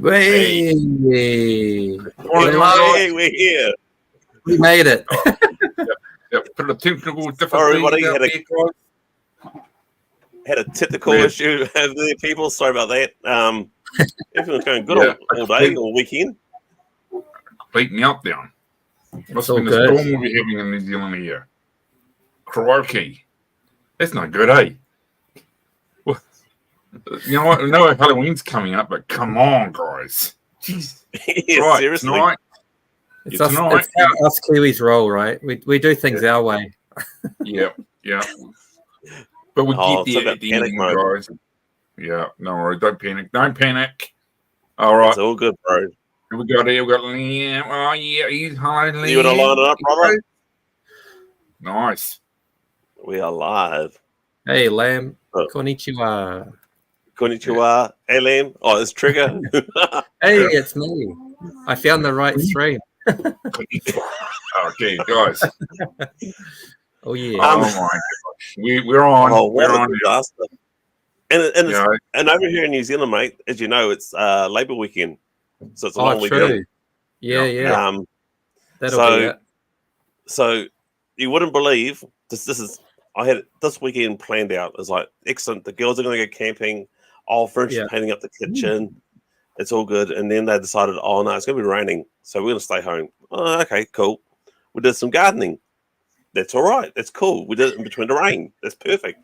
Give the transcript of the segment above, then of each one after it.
Hey. Hello, we're here. We made it. Yep. For the technical Sorry, difficulties everybody had a technical issue over there, people. Sorry about that. Everything's going good all day, all weekend. Complete meltdown. Must have been the storm we'll be having in New Zealand here. Crikey. That's not good, eh? Well, you know what? I know Halloween's coming up, but come on, guys. Jeez. Yeah, seriously. Tonight. It's how us Kiwis roll, right? We do things our way. Yeah. But we get there at the end, guys. Yeah, no worries. Don't panic. All right. It's all good, bro. We got Liam. Oh, yeah, he's hiding. You want to line it up, brother? Nice. We are live. Hey, Lamb. Konnichiwa. Konnichiwa. Hey, Lamb. Oh, it's Trigger. Hey, it's me. I found the right stream. Okay, guys. Oh, yeah. Oh, my gosh. We're on. Oh, we're on. Disaster. And over here in New Zealand, mate, as you know, it's Labour weekend. So it's a long weekend. Yeah. That'll be it. So you wouldn't believe I had this weekend planned out. It's like excellent. The girls are going to go camping. I'll finish painting up the kitchen. It's all good. And then they decided, oh no, it's going to be raining, so we're going to stay home. Oh, okay, cool. We did some gardening. That's all right. That's cool. We did it in between the rain. That's perfect.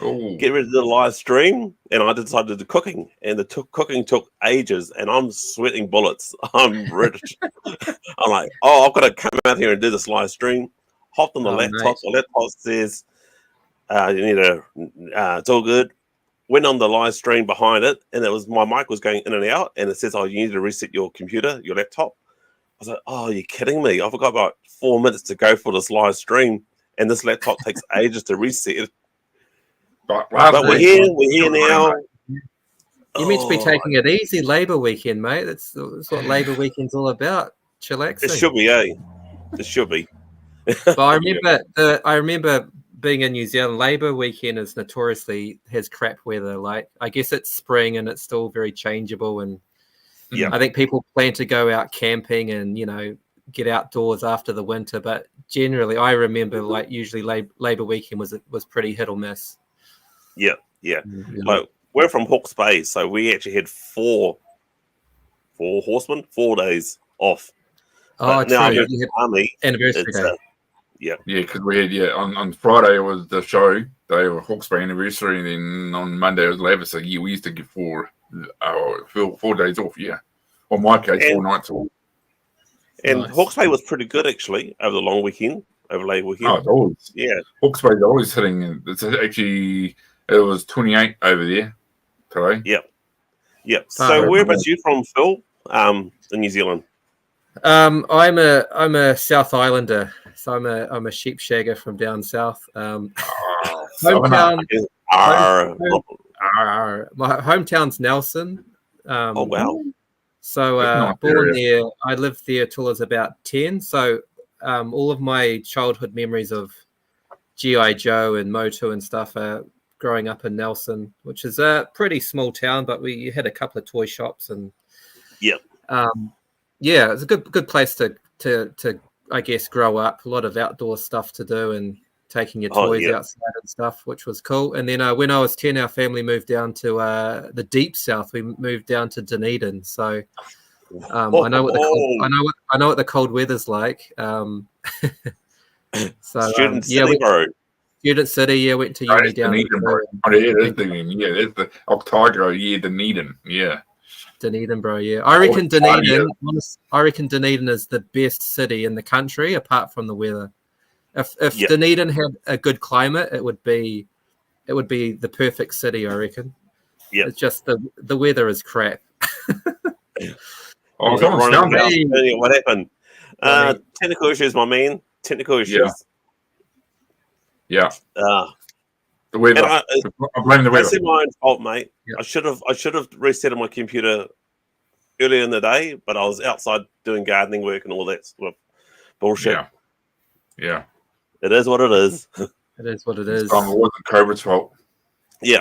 Ooh. Get ready to do the live stream, and I decided to do cooking, and the cooking took ages, and I'm sweating bullets. I'm rich. I'm like, I've got to come out here and do this live stream. Hopped on the laptop. Nice. The laptop says, "You need to." It's all good. Went on the live stream behind it, and it was my mic was going in and out, and it says, "Oh, you need to reset your computer, your laptop." I was like, "Oh, you're kidding me! I've got about 4 minutes to go for this live stream, and this laptop takes ages to reset." But we're here now. You're meant to be taking it easy, Labour weekend, mate. That's what Labour weekend's all about. Chillaxing. It should be, eh? It should be. But I remember being in New Zealand. Labour weekend is notoriously has crap weather. Like, I guess it's spring and it's still very changeable. And I think people plan to go out camping and get outdoors after the winter. But generally, I remember usually Labour weekend was pretty hit or miss. Yeah. Like, we're from Hawke's Bay, so we actually had four horsemen, 4 days off. Oh, but now true. Army anniversary day. Yeah, because we had on Friday it was the show day of Hawke's Bay anniversary, and then on Monday it was Labour. So we used to get 4 days off. Yeah, on my case, 4 nights off. And nice. Hawke's Bay was pretty good actually over the long weekend, over Labour weekend. Oh, it's always Hawke's Bay is always hitting. It's actually. It was 28 over there today. Yep. So where about you from, Phil? In New Zealand. I'm a South Islander, so I'm a sheep shagger from down south. Hometown. My hometown's Nelson. Oh wow. So born there, I lived there till I was about 10. So all of my childhood memories of G.I. Joe and Motu and stuff are growing up in Nelson, which is a pretty small town, but we had a couple of toy shops and it's a good place to I guess grow up. A lot of outdoor stuff to do and taking your toys outside and stuff, which was cool. And then when I was 10, our family moved down to the deep south. We moved down to Dunedin, so I know what the cold weather's like. So Student City, bro. Student City, went to uni down there. That's the Otago, Dunedin, Dunedin, bro, I reckon Dunedin is the best city in the country, apart from the weather. If Dunedin had a good climate, it would be the perfect city, I reckon. It's just the weather is crap. What happened? Technical issues, my man. Technical issues. The weather. I blame the weather. It's my own fault, mate. I should have reset my computer earlier in the day, but I was outside doing gardening work and all that sort of bullshit. Yeah. It is what it is. It is what it is. It wasn't COVID's fault. Yeah.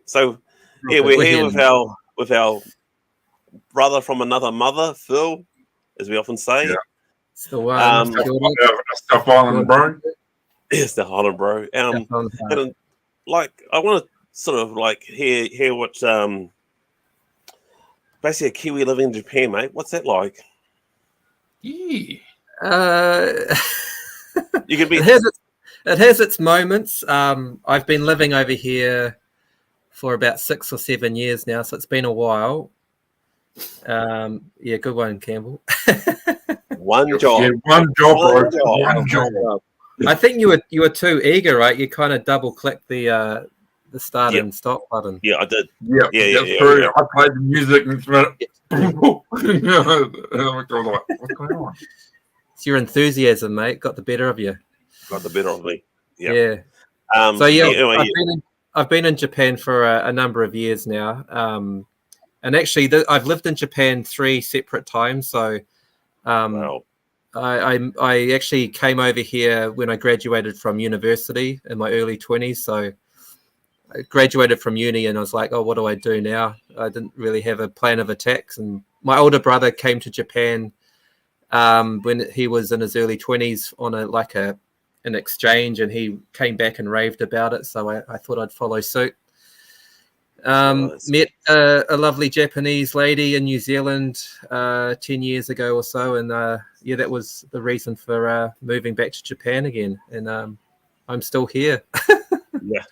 So we're here with our brother from another mother, Phil, as we often say. Yeah. It's the one. Stuff Island, bro. Yes, the Holland bro. And like, I want to sort of like hear what basically a Kiwi living in Japan, mate. What's that like? Yeah. You can be. It has its moments. I've been living over here for about 6 or 7 years now, so it's been a while. Yeah, good one, Campbell. One job. Yeah, one job. I think you were too eager, right? You kind of double clicked the start and stop button. Yeah, I did. Yeah. I played the music and what's going on? It's your enthusiasm, mate. Got the better of you. Got the better of me. Yeah. I've been in Japan for a number of years now. And actually, I've lived in Japan 3 separate times. So wow. I actually came over here when I graduated from university in my early 20s. So I graduated from uni and I was like, oh, what do I do now? I didn't really have a plan of attack. And my older brother came to Japan when he was in his early 20s on an exchange, and he came back and raved about it. So I thought I'd follow suit. Met a lovely Japanese lady in New Zealand 10 years ago or so, and that was the reason for moving back to Japan again, and I'm still here. yeah,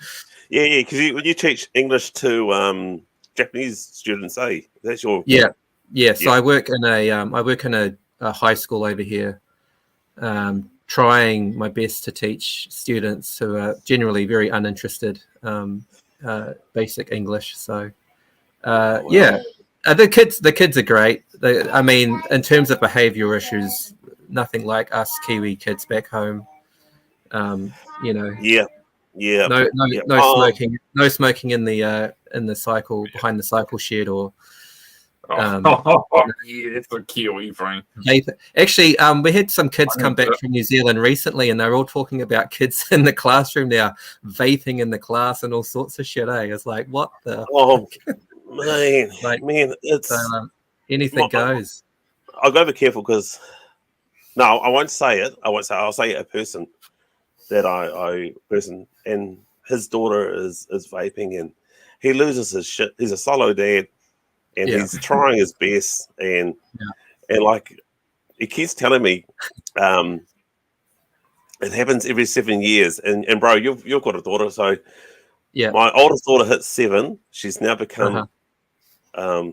because when you teach English to Japanese students, that's your So I work in a high school over here, trying my best to teach students who are generally very uninterested basic English. So the kids are great. I mean, in terms of behavioral issues, nothing like us Kiwi kids back home. No smoking, no smoking in the cycle behind the cycle shed, or it's a Kiwi thing. Actually, we had some kids come back from New Zealand recently, and they're all talking about kids in the classroom now vaping in the class and all sorts of shit. It's like, what the? Oh man, it's anything goes. I'll go be careful because I won't say it. I'll say a person that I and his daughter is vaping, and he loses his shit. He's a solo dad. And he's trying his best, and like he keeps telling me, it happens every 7 years. And bro, you've got a daughter, so my oldest daughter hit 7. She's now become a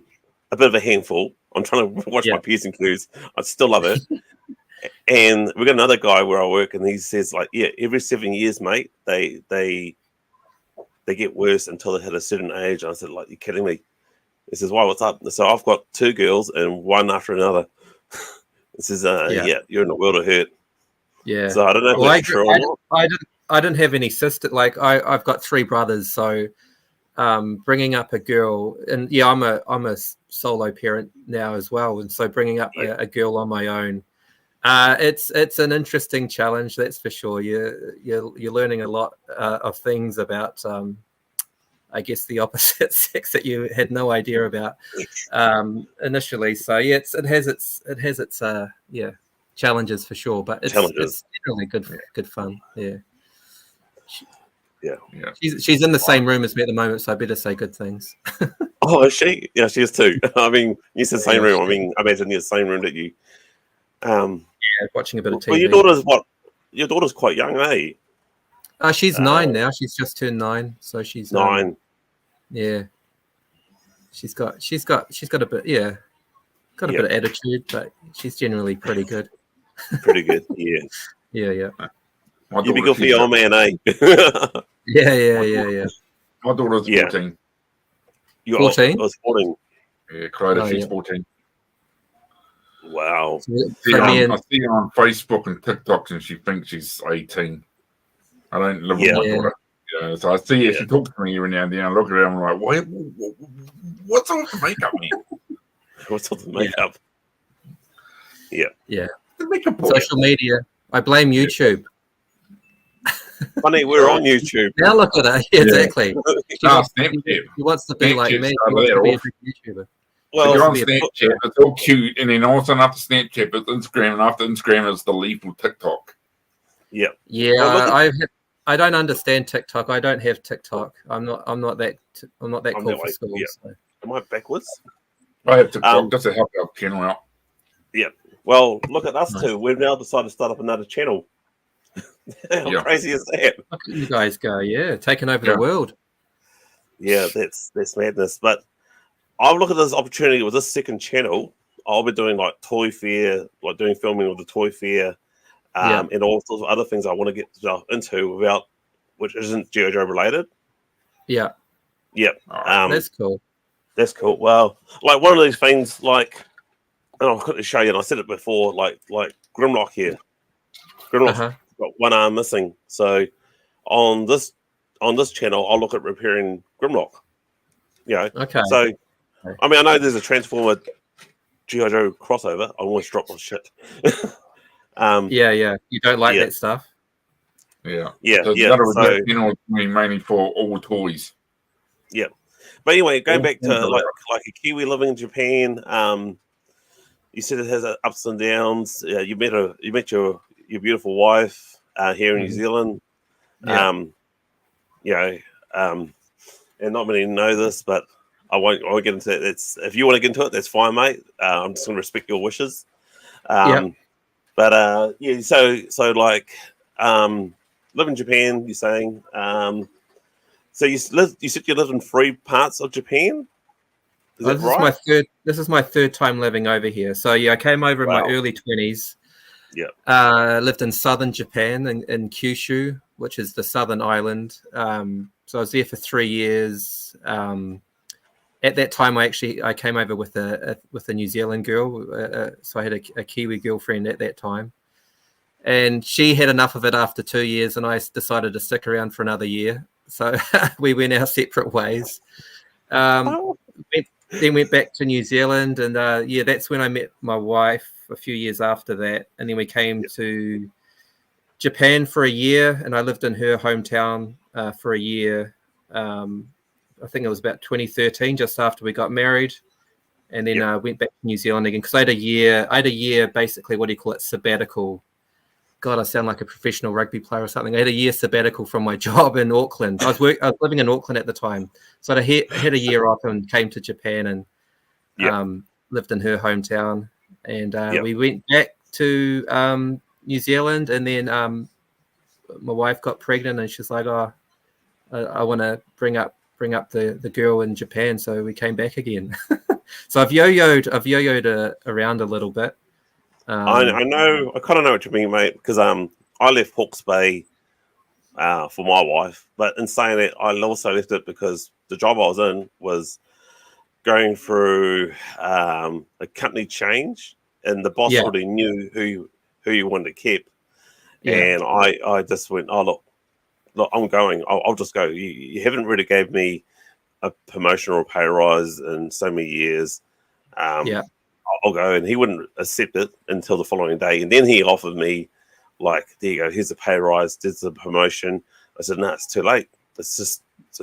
bit of a handful. I'm trying to watch my P's and Q's. I still love it. And we got another guy where I work, and he says every 7 years, mate, they get worse until they hit a certain age. And I said, like, you're kidding me? He says, "Why? What's up?" So I've got 2 girls, and one after another. He says, you're in a world of hurt." Yeah. So I don't know if that's true or not. I didn't have any sister. Like I've got 3 brothers, so bringing up a girl, and I'm a solo parent now as well, and so bringing up a girl on my own, it's an interesting challenge, that's for sure. You're learning a lot of things about. I guess the opposite sex that you had no idea about initially. So it has its challenges for sure, but it's generally good fun. Yeah. She's in the same room as me at the moment, so I better say good things. Oh, is she? Yeah, she is too. I mean, you said same room. I mean, I imagine you're the same room that you. Watching a bit of TV. Well, your daughter's what? Your daughter's quite young, eh? She's 9 now. She's just turned 9, so she's 9. She's got a bit got a bit of attitude, but she's generally pretty good. Pretty good, yeah. Yeah. You'd be good for your old man, eh? Yeah. My daughter's 14. You're 14? I was 14. Yeah, Clyde, she's 14. Wow. I see her on Facebook and TikTok, and she thinks she's 18. I don't live with my daughter. Yeah, so I see if she talks to me every now and then, I look at her and I'm like, what's all the makeup mean? What's all the makeup? Yeah. The makeup social media. I blame YouTube. Funny, we're on YouTube. Now look at her. Yeah, exactly. She wants to be like me. She wants to be a YouTuber. Well, you're on Snapchat, it's all cute, and then all of a sudden after Snapchat, it's Instagram, and after Instagram, it's the lethal TikTok. Yeah. Yeah, well, I don't understand TikTok. I don't have TikTok. I'm not that cool for school. Yeah. So. Am I backwards? I have TikTok just to help our channel out. Yeah. Well, look at us two. We've now decided to start up another channel. How crazy is that? Look at you guys go, taking over the world. Yeah, that's madness. But I'll look at this opportunity with this second channel. I'll be doing like toy fair, like doing filming with the toy fair, and all sorts of other things I want to get into without, which isn't G.I. Joe related. Yeah. Yeah. That's cool. That's cool. Well, like one of these things, like, and I'll quickly show you, and I said it before, like Grimlock here. Grimlock's got one arm missing. So on this channel, I'll look at repairing Grimlock. You know. Okay. So I mean, I know there's a Transformer G.I. Joe crossover. I almost dropped my shit. You don't like that stuff. Yeah. So, mainly for all toys. Yeah. But anyway, going back to like a Kiwi living in Japan, you said it has ups and downs. You met your beautiful wife here in New Zealand. And not many know this, but I won't get into it. If you want to get into it, that's fine, mate. I'm just going to respect your wishes. So like live in Japan. You're saying. So you said you lived in 3 parts of Japan. Is that right? This is my third time living over here. So I came over in my early 20s. Yeah. Lived in southern Japan in Kyushu, which is the southern island. So I was there for 3 years. At that time, I came over with a New Zealand girl. So I had a Kiwi girlfriend at that time, and she had enough of it after 2 years, and I decided to stick around for another year. So we went our separate ways. Then went back to New Zealand, and that's when I met my wife a few years after that. And then we came to Japan for a year, and I lived in her hometown for a year. I think it was about 2013, just after we got married. And then went back to New Zealand again because I had a year, basically, what do you call it, sabbatical. God, I sound like a professional rugby player or something. I had a year sabbatical from my job in Auckland. I was living in Auckland at the time. So I had a year off and came to Japan and lived in her hometown. And we went back to New Zealand, and then my wife got pregnant, and she's like, I want to bring up the girl in Japan. So we came back again. So I've yo-yoed around a little bit. I kind of know what you mean, mate, because I left Hawke's Bay for my wife, but in saying that, I also left it because the job I was in was going through a company change, and the boss already knew who you wanted to keep, and I just went, oh look, I'm going. I'll just go. You haven't really gave me a promotion or a pay rise in so many years. I'll go, and he wouldn't accept it until the following day, and then he offered me, like, there you go, here's a pay rise, there's the promotion. I said, no, it's too late. It's just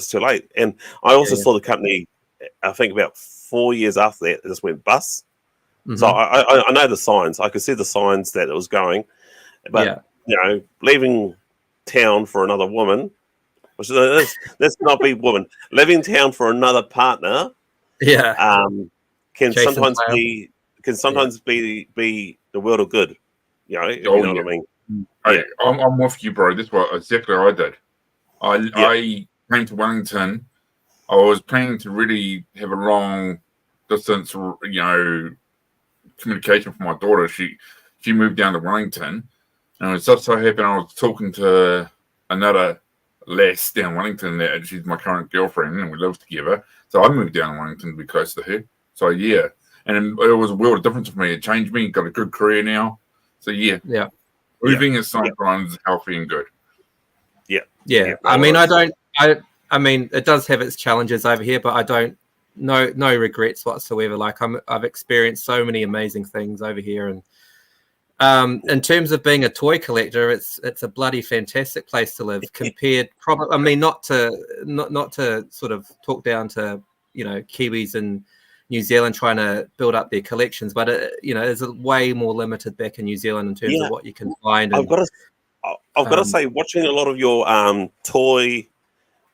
too late. And I also saw the company, I think about 4 years after that, it just went bust. So I know the signs. I could see the signs that it was going, but leaving town for another woman, which let's not be woman, leaving town for another partner, can sometimes be the world of good, if you know what I mean. Hey, I'm with you, bro. This is what exactly I did. I came to Wellington. I was planning to really have a long distance, communication for my daughter. She moved down to Wellington, and it just so happened I was talking to another lass down Wellington. That she's my current girlfriend, and we live together. So I moved down to Wellington to be close to her. So and it was a world of difference for me. It changed me. Got a good career now. So moving is sometimes healthy and good. I mean, it does have its challenges over here, but I don't no regrets whatsoever. Like I've experienced so many amazing things over here, and in terms of being a toy collector, it's a bloody fantastic place to live. Compared, not to sort of talk down to Kiwis in New Zealand trying to build up their collections, but it's way more limited back in New Zealand in terms of what you can find. I've got to say, watching a lot of your toy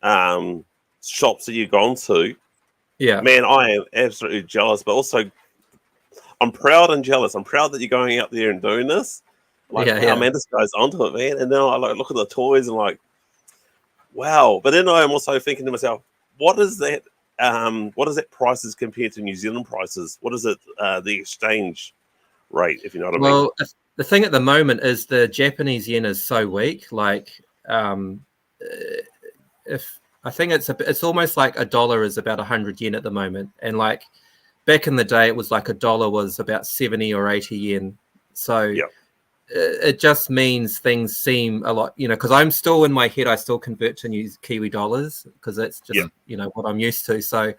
shops that you've gone to, man, I am absolutely jealous, but also I'm proud and jealous. I'm proud that you're going out there and doing this. Like, wow, man, this guy's onto it, man. And then I look at the toys and like, wow. But then I'm also thinking to myself, what is that? What is that prices compared to New Zealand prices? What is it? The exchange rate, if you know what I mean. Well, the thing at the moment is the Japanese yen is so weak. Like, if I think it's almost like $1 is about 100 yen at the moment, and like back in the day, it was like $1 was about 70 or 80 yen. So it just means things seem a lot, because I'm still in my head, I still convert to new Kiwi dollars because that's just what I'm used to. So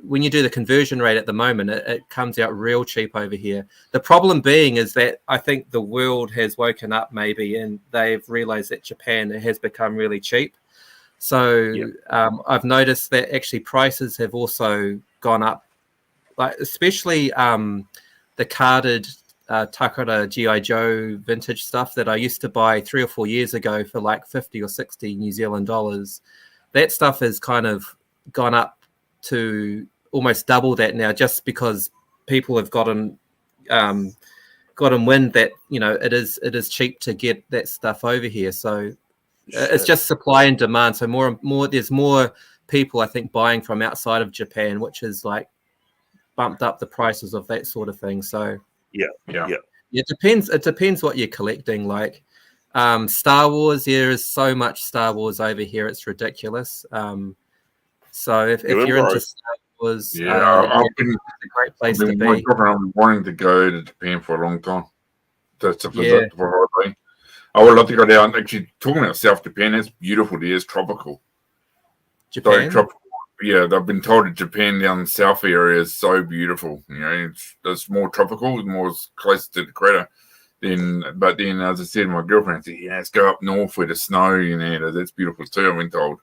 when you do the conversion rate at the moment, it comes out real cheap over here. The problem being is that I think the world has woken up maybe, and they've realized that Japan has become really cheap. So I've noticed that actually prices have also gone up, like especially the carded Takara G.I. Joe vintage stuff that I used to buy 3 or 4 years ago for like 50 or 60 New Zealand dollars. That stuff has kind of gone up to almost double that now, just because people have gotten wind that it is cheap to get that stuff over here. So it's just supply and demand. So more there's more people, I think, buying from outside of Japan, which has like bumped up the prices of that sort of thing. So it depends what you're collecting. Like Star Wars, there is so much Star Wars over here, it's ridiculous. So if you're into Star Wars, I've been a great place to be. I'm wanting to go to Japan for a long time to visit for a holiday. I would love to go down. Actually, talking about South Japan, it's beautiful there. It's tropical. Japan? Tropical. Yeah, I've been told that Japan down the south area is so beautiful. It's more tropical, more close to the equator. But then, as I said, my girlfriend said, let's go up north where the snow, that's beautiful too, I've been told.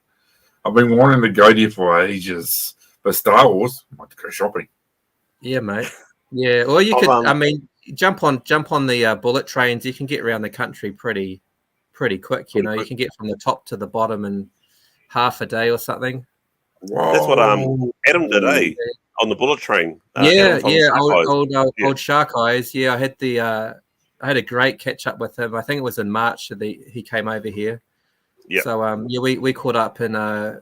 I've been wanting to go there for ages. But Star Wars, I want to go shopping. Yeah, mate. Yeah, or you could, jump on the bullet trains. You can get around the country pretty quick. You can get from the top to the bottom in half a day or something. Whoa. That's what Adam did, on the bullet train. Old Shark Eyes. Yeah, I had a great catch up with him. I think it was in March that he came over here. Yeah. So we caught up in a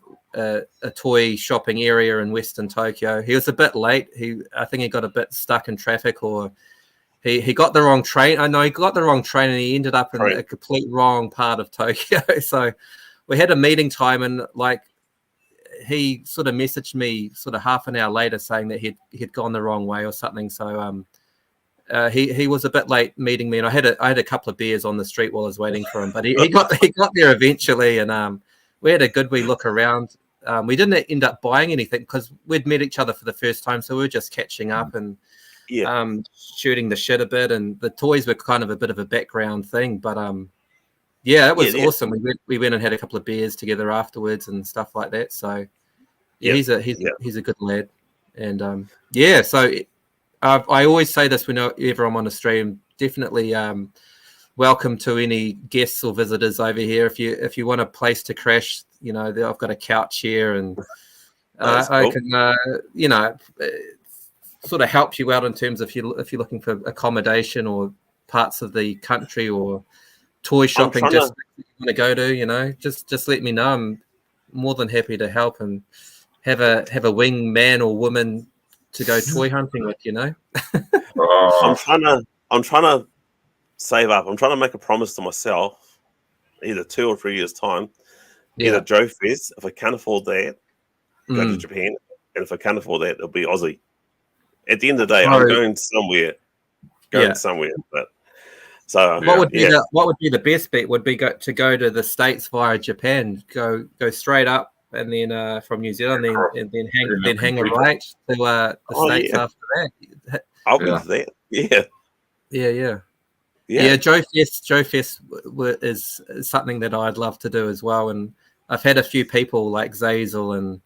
toy shopping area in Western Tokyo. He was a bit late. I think he got a bit stuck in traffic, or he got the wrong train. I know he got the wrong train, and he ended up in a complete wrong part of Tokyo. So we had a meeting time, and like he sort of messaged me sort of half an hour later saying that he'd gone the wrong way or something. So he was a bit late meeting me, and I had a couple of beers on the street while I was waiting for him, but he got there eventually, and we had a good wee look around. We didn't end up buying anything because we'd met each other for the first time, so we were just catching up and shooting the shit a bit, and the toys were kind of a bit of a background thing, but it was awesome. We went and had a couple of beers together afterwards and stuff like that. So he's a good lad, and so I always say this whenever I'm on a stream. Definitely welcome to any guests or visitors over here. If you want a place to crash, I've got a couch here, and I can sort of help you out in terms of if you're looking for accommodation or parts of the country or toy shopping you want to go to. Just let me know. I'm more than happy to help and have a wing man or woman to go toy hunting with. I'm trying to save up. I'm trying to make a promise to myself, either 2 or 3 years time, either Joe Fest, if I can't afford that, go to Japan, and if I can't afford that, it'll be Aussie. At the end of the day, I'm going somewhere. But so what would be the best bet? Would be to go to the States via Japan, go straight up, and then from New Zealand, and then hang a right to the States after that. I'll go to that. Yeah. Joe Fest is something that I'd love to do as well, and I've had a few people like Zazel and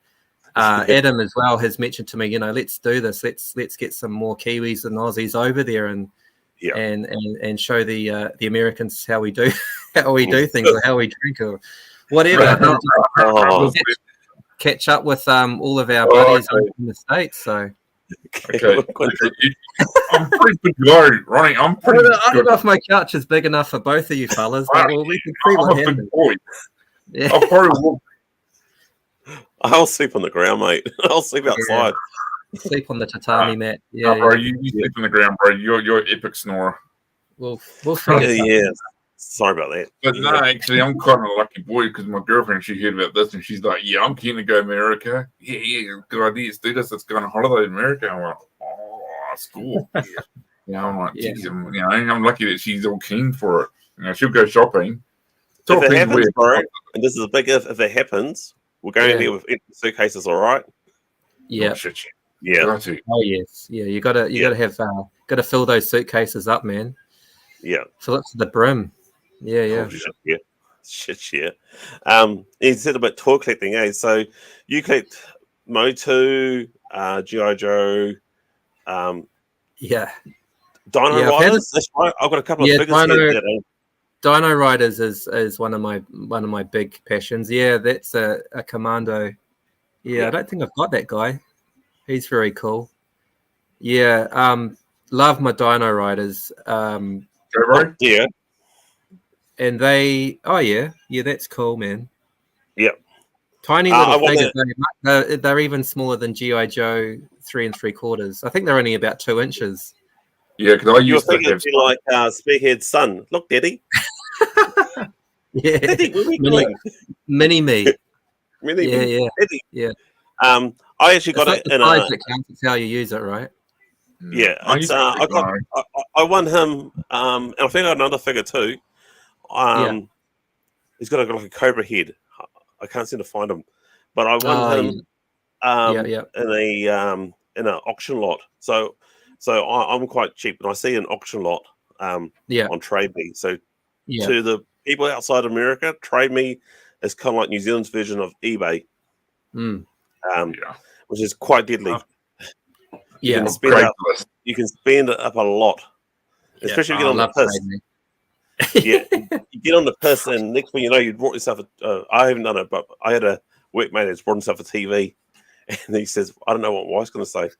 Adam as well has mentioned to me, you know, let's do this. Let's get some more Kiwis and Aussies over there and show the Americans how we do things or how we drink or whatever. Catch up with all of our buddies in the States. So okay. I'm pretty good guy, Ronnie. I don't know if my couch is big enough for both of you fellas, but we can see what happens. Boy. Yeah. I'll probably walk. I'll sleep on the ground, mate. I'll sleep outside. Sleep on the tatami mat. Yeah, bro, you sleep on the ground, bro. You're epic snorer. We'll figure yeah. Sorry about that. But no, actually, I'm kind of a lucky boy because my girlfriend, she heard about this and she's like, "Yeah, I'm keen to go to America. Yeah, good idea. Let's do this. Let's go on a holiday in America." I'm like, "Oh, that's cool." I'm like, geez, I'm lucky that she's all keen for it. You know, she'll go shopping. If it happens, bro, and this is a big if it happens, we're going there with empty suitcases, all right? Yeah. Oh, shit. Yeah. Oh yes. Yeah. You gotta have gotta fill those suitcases up, man. Yeah. Fill it to the brim. Yeah. Oh, shit, yeah. You said about toy collecting, eh? So you collect Motu, G.I. Joe, Dino Riders. That's right. I've got a couple of figures here. Dino Riders is one of my big passions. Yeah, that's a commando. Yeah, I don't think I've got that guy. He's very cool. Yeah, love my Dino Riders. Yeah. And they, that's cool, man. Yep. Tiny little figures. They're even smaller than G.I. Joe 3 3/4. I think they're only about 2 inches. Yeah, because I used to have like Spearhead's son. Look, Daddy. Yeah. Daddy, what are we doing? Mini me. Daddy. Yeah. I actually got it in a. It's how you use it, right? Yeah, I won him, and I think I got another figure too. He's got like a cobra head. I can't seem to find him, but I won him in an auction lot. So I'm quite cheap, and I see an auction lot on Trade Me. So to the people outside America, Trade Me is kind of like New Zealand's version of eBay, which is quite deadly. You can spend it up a lot, especially if you get on the piss. You get on the piss, and next thing you know, you brought yourself I haven't done it, but I had a workmate that's brought himself a TV, and he says, "I don't know what my wife's going to say."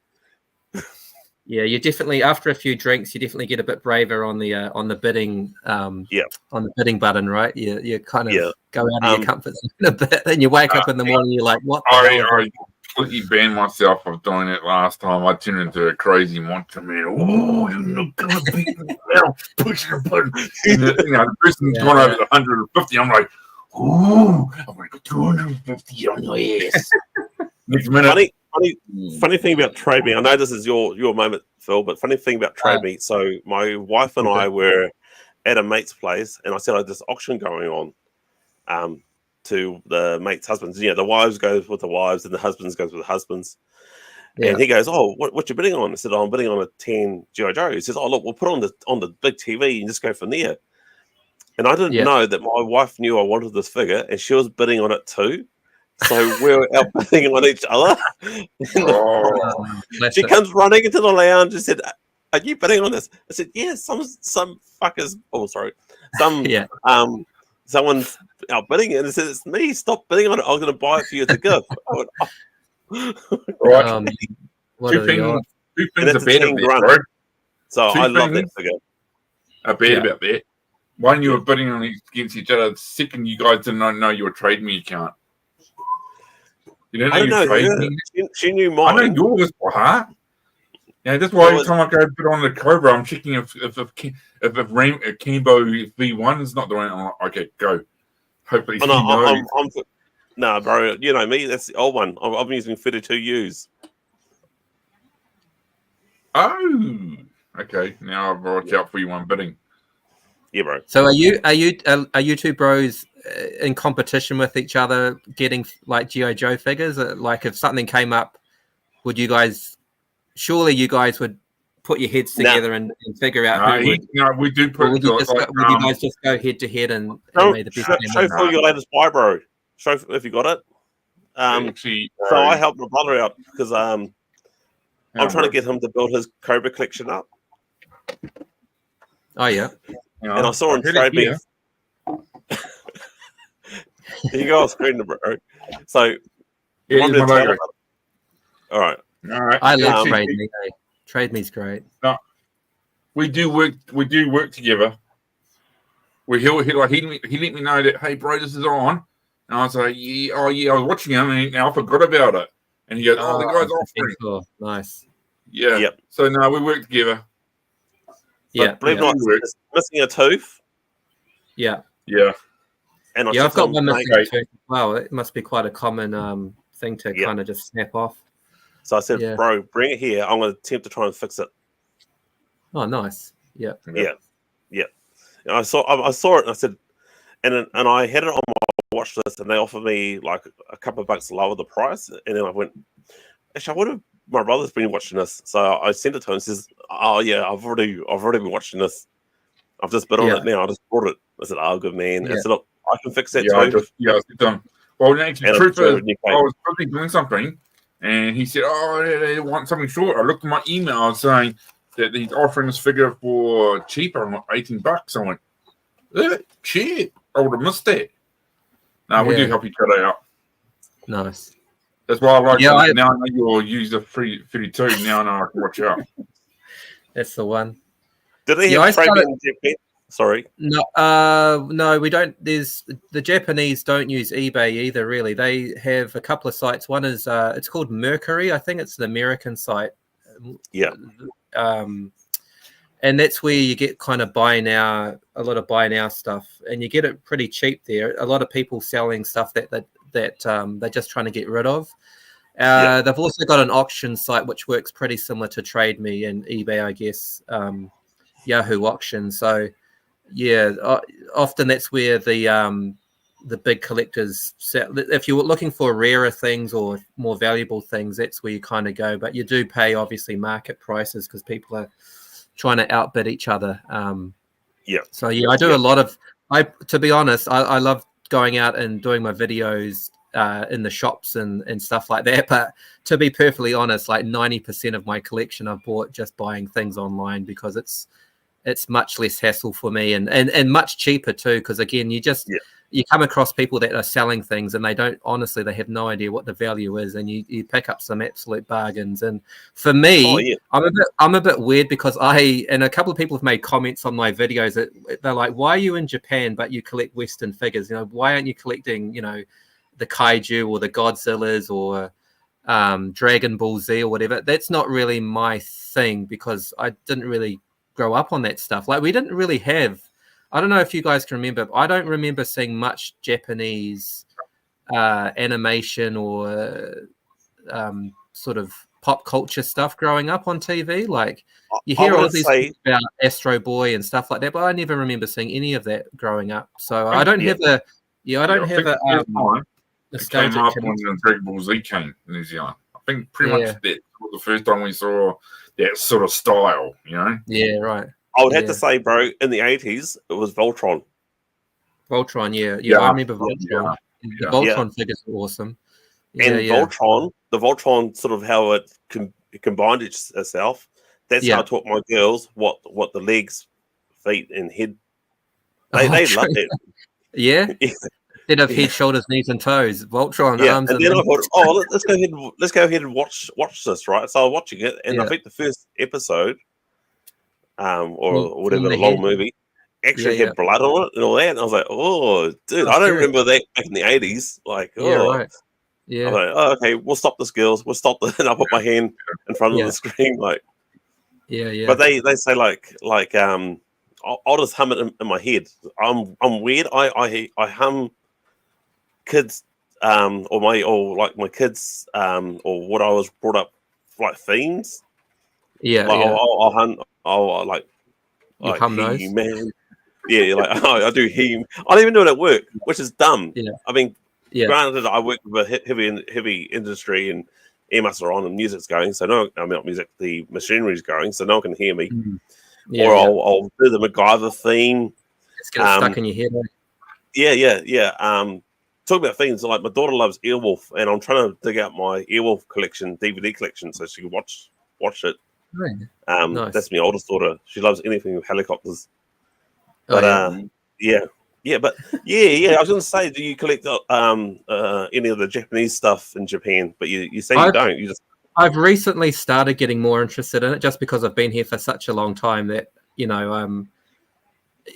Yeah, you definitely after a few drinks, you definitely get a bit braver on the bidding on the bidding button, right? You kind of go out of your comfort zone a bit, and you wake up in the morning, you're like, "What?" I completely banned myself of doing it last time. I turned into a crazy monster man. Oh, you're not gonna beat me now. Push your button. The person's gone over the 150. I'm like, ooh, I'm gonna go 250 on your ass. Next minute. Funny thing about Trade Me, I know this is your moment, Phil, but funny thing about Trade Me, so my wife and I were at a mate's place, and I said I had this auction going on to the mate's husbands. You know, the wives goes with the wives, and the husbands goes with the husbands. Yeah. And he goes, "Oh, what you bidding on?" I said, "Oh, I'm bidding on a 10 G.I. Joe." He says, "Oh, look, we'll put it on the big TV and just go from there." And I didn't know that my wife knew I wanted this figure, and she was bidding on it too. So we're out bidding on each other. She comes running into the lounge and said, "Are you bidding on this?" I said, "Yeah, some fuckers." Oh, sorry, someone's out bidding it, and it said, "It's me. Stop bidding on it. I'm going to buy it for you to give." Right. Two things are bad about that, so I love that figure. Are bad about that. One, you were bidding on against each other. Second, you guys didn't know you were Trade Me account. You don't know Trade Me. She knew mine. I know yours, huh? Yeah, that's why every time I go put on the Cobra, I'm checking if Kimbo V1 is not the one. I'm like, okay, go. Hopefully, no, bro. You know me. That's the old one. I'm using 32Us. Oh, okay. Now I've watched out for you one bidding. Yeah, bro. So are you two bros in competition with each other, getting like G.I. Joe figures? Like if something came up, would you guys? Surely you guys would put your heads together and figure out who would. No, we do put. Would you guys just go head to head and made the best? Show for your latest buy, bro. Show if you got it. So I helped my brother out because I'm trying to get him to build his Cobra collection up. Oh yeah. And I saw him trade me. Here you go on screen, bro. So, yeah, all right. I love Trade Me. Trade Me's great. No, we do work. We do work together. He let me know that, hey, bro, this is on, and I was like, yeah, I was watching him, and I forgot about it. And he goes, the guy's offering. Cool. Nice. Yeah. Yep. So no, we work together. But believe it or not, it's missing a tooth. Yeah. Yeah. And I've got one missing tooth as well. It must be quite a common thing to kind of just snap off. So I said, bro, bring it here. I'm going to attempt to try and fix it. Oh, nice. Yeah. Yeah. And I saw it, and I said, and I had it on my watch list, and they offered me like a couple of bucks lower the price, and then I went, actually, my brother's been watching this, so I sent it to him and says, oh yeah, I've already been watching this. I've just been on it now. I just bought it. I said, oh, good man. I said, look, I can fix that too. I was done. Well, actually, truth is, I was probably doing something, and he said, oh, they want something short. I looked at my email saying that he's offering this figure for cheaper, like $18. I went, shit, I would have missed that. No, we do help each other out. Nice. That's why I like now I know you'll use the 32. Now I know I can watch out. That's the one. Did they have in Japan? Sorry. No, we don't. There's the Japanese don't use eBay either. Really, they have a couple of sites. One is it's called Mercury. I think it's an American site. Yeah. And that's where you get kind of a lot of buy now stuff, and you get it pretty cheap there. A lot of people selling stuff that they're just trying to get rid of. They've also got an auction site which works pretty similar to Trade Me and eBay, I guess. Yahoo Auction. So often that's where the big collectors sell. If you're looking for rarer things or more valuable things, that's where you kind of go. But you do pay obviously market prices because people are trying to outbid each other. So I do a lot of. To be honest, I love going out and doing my videos in the shops and stuff like that. But to be perfectly honest, like 90% of my collection I've bought just buying things online because it's much less hassle for me and much cheaper too. Because again, you come across people that are selling things and they have no idea what the value is, and you pick up some absolute bargains. And for me, I'm a bit weird because and a couple of people have made comments on my videos that they're like, why are you in Japan but you collect Western figures? Why aren't you collecting, the kaiju or the Godzillas or Dragon Ball Z or whatever? That's not really my thing because I didn't really grow up on that stuff. Like we didn't really have, I don't know if you guys can remember, but I don't remember seeing much Japanese animation or sort of pop culture stuff growing up on TV. Like you hear all these things about Astro Boy and stuff like that, but I never remember seeing any of that growing up. So I don't have a nostalgic came up when the Dragon Ball Z came in New Zealand. I think pretty much that was the first time we saw that sort of style, Yeah, right. I would have to say, bro, in the 80s, it was Voltron. Voltron, yeah. I remember Voltron. The Voltron figures were awesome. And Voltron, the Voltron sort of how it combined itself, that's how I taught my girls what the legs, feet, and head, they loved it. Yeah? Instead of head, shoulders, knees, and toes, Voltron arms. And then I thought, let's go ahead and watch this, right? So I was watching it, and I think the first episode, or whatever, the long movie, actually had blood on it and all that. And I was like, oh, dude, I don't remember that back in the 80s. Like, right. I was like, oh, okay, we'll stop this, girls. We'll stop this. And I put my hand in front of the screen, like, But they say like, I'll just hum it in my head. I'm weird. I hum kids, or my kids, or what I was brought up like themes. I'll hum. I'll like hum those, man. Yeah, like I do him. I don't even know that work, which is dumb. Yeah, I mean, granted, I work with a heavy industry and EMS are on and music's going, so not music. The machinery's going, so no one can hear me. I'll do the MacGyver theme. It's getting stuck in your head. Yeah. talk about things like my daughter loves Airwolf, and I'm trying to dig out my Airwolf collection, DVD collection, so she can watch it. Nice. That's my oldest daughter. She loves anything with helicopters. But but I was going to say, do you collect any of the Japanese stuff in Japan? But you say you don't. You just. I've recently started getting more interested in it, just because I've been here for such a long time that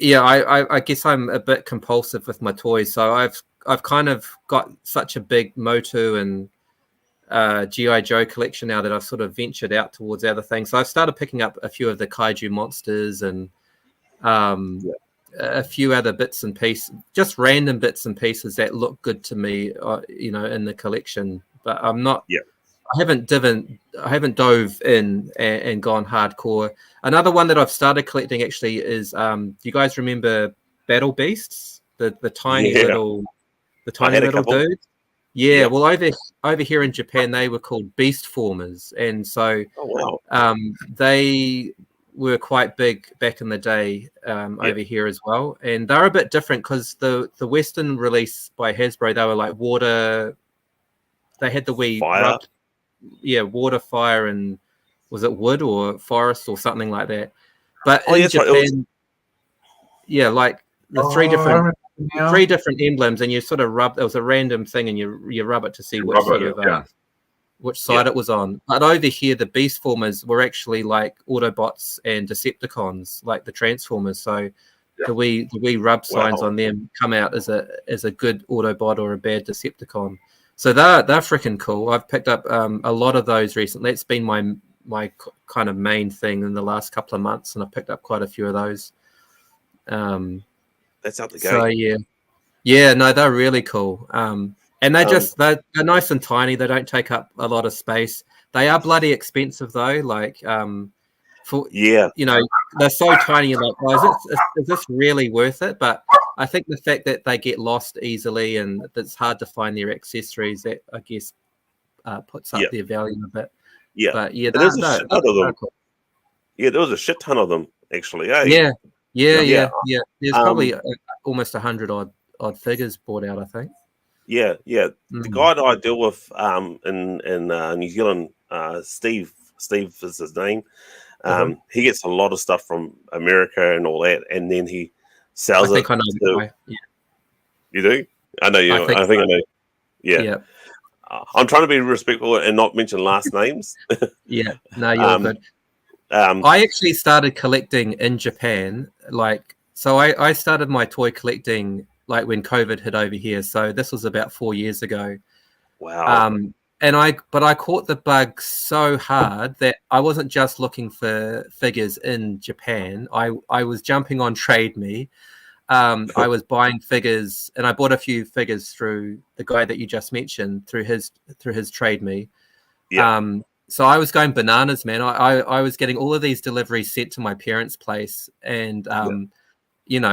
I guess I'm a bit compulsive with my toys. So I've kind of got such a big Motu and G.I. Joe collection now that I've sort of ventured out towards other things. So I've started picking up a few of the kaiju monsters and a few other bits and pieces, just random bits and pieces that look good to me, in the collection. But I'm not. Yeah. I haven't dove in and gone hardcore. Another one that I've started collecting actually is do you guys remember Battle Beasts? The tiny little dudes? Yeah, Yep. well over here in Japan they were called Beast Formers, and so they were quite big back in the day over here as well. And they're a bit different because the Western release by Hasbro, they were like water. They had the wee fire. Water, fire, and was it wood or forest or something like that? But in Japan, like the three different emblems, and you sort of rub. There was a random thing, and you rub it to see which side it was on. But over here, the Beast Formers were actually like Autobots and Decepticons, like the Transformers. So the wee rub signs on them come out as a good Autobot or a bad Decepticon. So they're freaking cool. I've picked up a lot of those recently. It's been my kind of main thing in the last couple of months, and I've picked up quite a few of those. That's out the gate. So no, they're really cool. And they're nice and tiny. They don't take up a lot of space. They are bloody expensive though. Like they're so tiny. You're like, oh, is this really worth it? But I think the fact that they get lost easily and it's hard to find their accessories, that I guess puts up their value a bit. Yeah, but there's a shit ton of them. Cool. Yeah, there was a shit ton of them actually. Yeah. There's probably almost 100 odd figures bought out, I think. Yeah. The guy that I deal with in New Zealand, Steve is his name. He gets a lot of stuff from America and all that, and then he sells it. I know the guy. Yeah. You do? I know you. I think I know. Yeah. I'm trying to be respectful and not mention last names. Yeah. No, you're good. I actually started collecting in Japan. So I started my toy collecting like when COVID hit over here. So this was about 4 years ago. Wow. But I caught the bug so hard that I wasn't just looking for figures in Japan. I was jumping on Trade Me. I was buying figures, and I bought a few figures through the guy that you just mentioned through his Trade Me. Yeah. So I was going bananas, man. I was getting all of these deliveries sent to my parents' place, and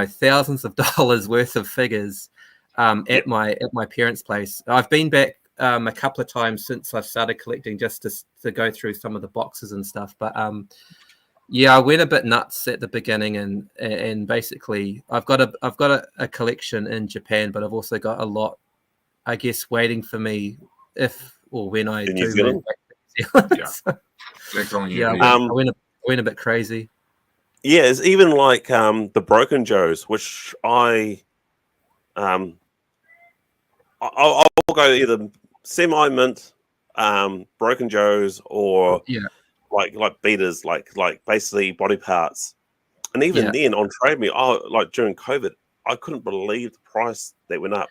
thousands of dollars worth of figures at my parents' place. I've been back a couple of times since I've started collecting just to go through some of the boxes and stuff. But I went a bit nuts at the beginning, and basically I've got a collection in Japan, but I've also got a lot, I guess, waiting for me if or when I do move back to New Zealand. I went a bit crazy. Yeah, it's even like the Broken Joes, which I'll go either semi-mint, Broken Joes, or like beaters, like basically body parts. And even then on Trade Me, like during COVID, I couldn't believe the price that went up.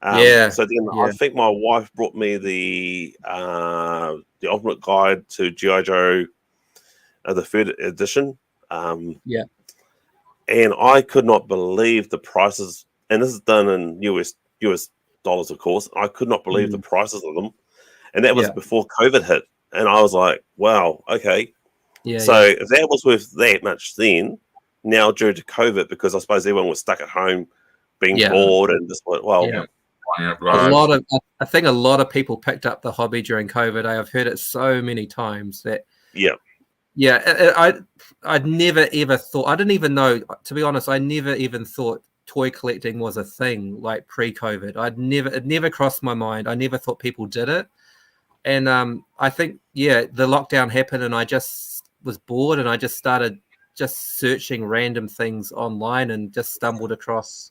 So then I think my wife brought me the Ultimate Guide to G.I. Joe, the 3rd edition. And I could not believe the prices, and this is done in US dollars, of course. I could not believe the prices of them, and that was before COVID hit. And I was like, "Wow, okay." If that was worth that much then, now due to COVID, because I suppose everyone was stuck at home, being bored, and just I think a lot of people picked up the hobby during COVID. I've heard it so many times that I'd never ever thought. I didn't even know, to be honest. I never even thought toy collecting was a thing like pre-COVID. It never crossed my mind. I never thought people did it. And I think, the lockdown happened and I just was bored and I just started just searching random things online and just stumbled across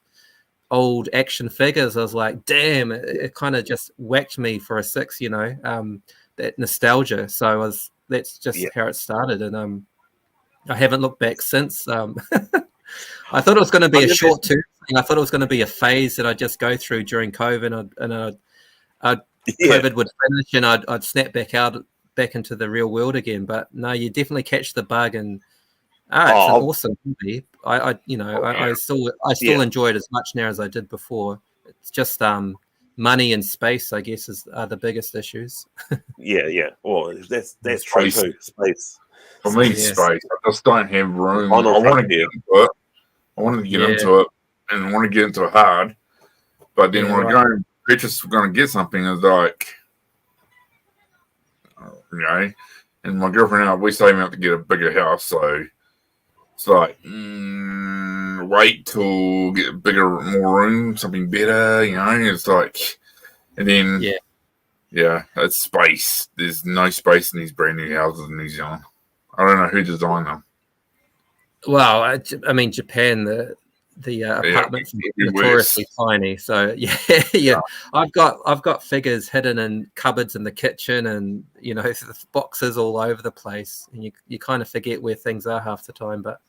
old action figures. I was like, damn, it kind of just whacked me for a six, that nostalgia. So that's just how it started. And I haven't looked back since. I thought it was going to be a short-term thing. I thought it was going to be a phase that I'd just go through during COVID, and COVID would finish, and I'd snap back into the real world again. But no, you definitely catch the bug, and it's an awesome movie. I still enjoy it as much now as I did before. It's just money and space, I guess, are the biggest issues. Yeah. Well, that's true too. Space. For me, space. I just don't have room. I want to get into it. I wanted to get into it, and I want to get into it hard. But then when I go and purchase, going to get something, it's like, and my girlfriend and I, we saving up to get a bigger house, so it's like, wait till get a bigger, more room, something better, It's like, and then it's space. There's no space in these brand new houses in New Zealand. I don't know who designed them. Well, I mean, Japan, the apartments are notoriously tiny. So yeah. I've got figures hidden in cupboards in the kitchen, and boxes all over the place, and you kind of forget where things are half the time. But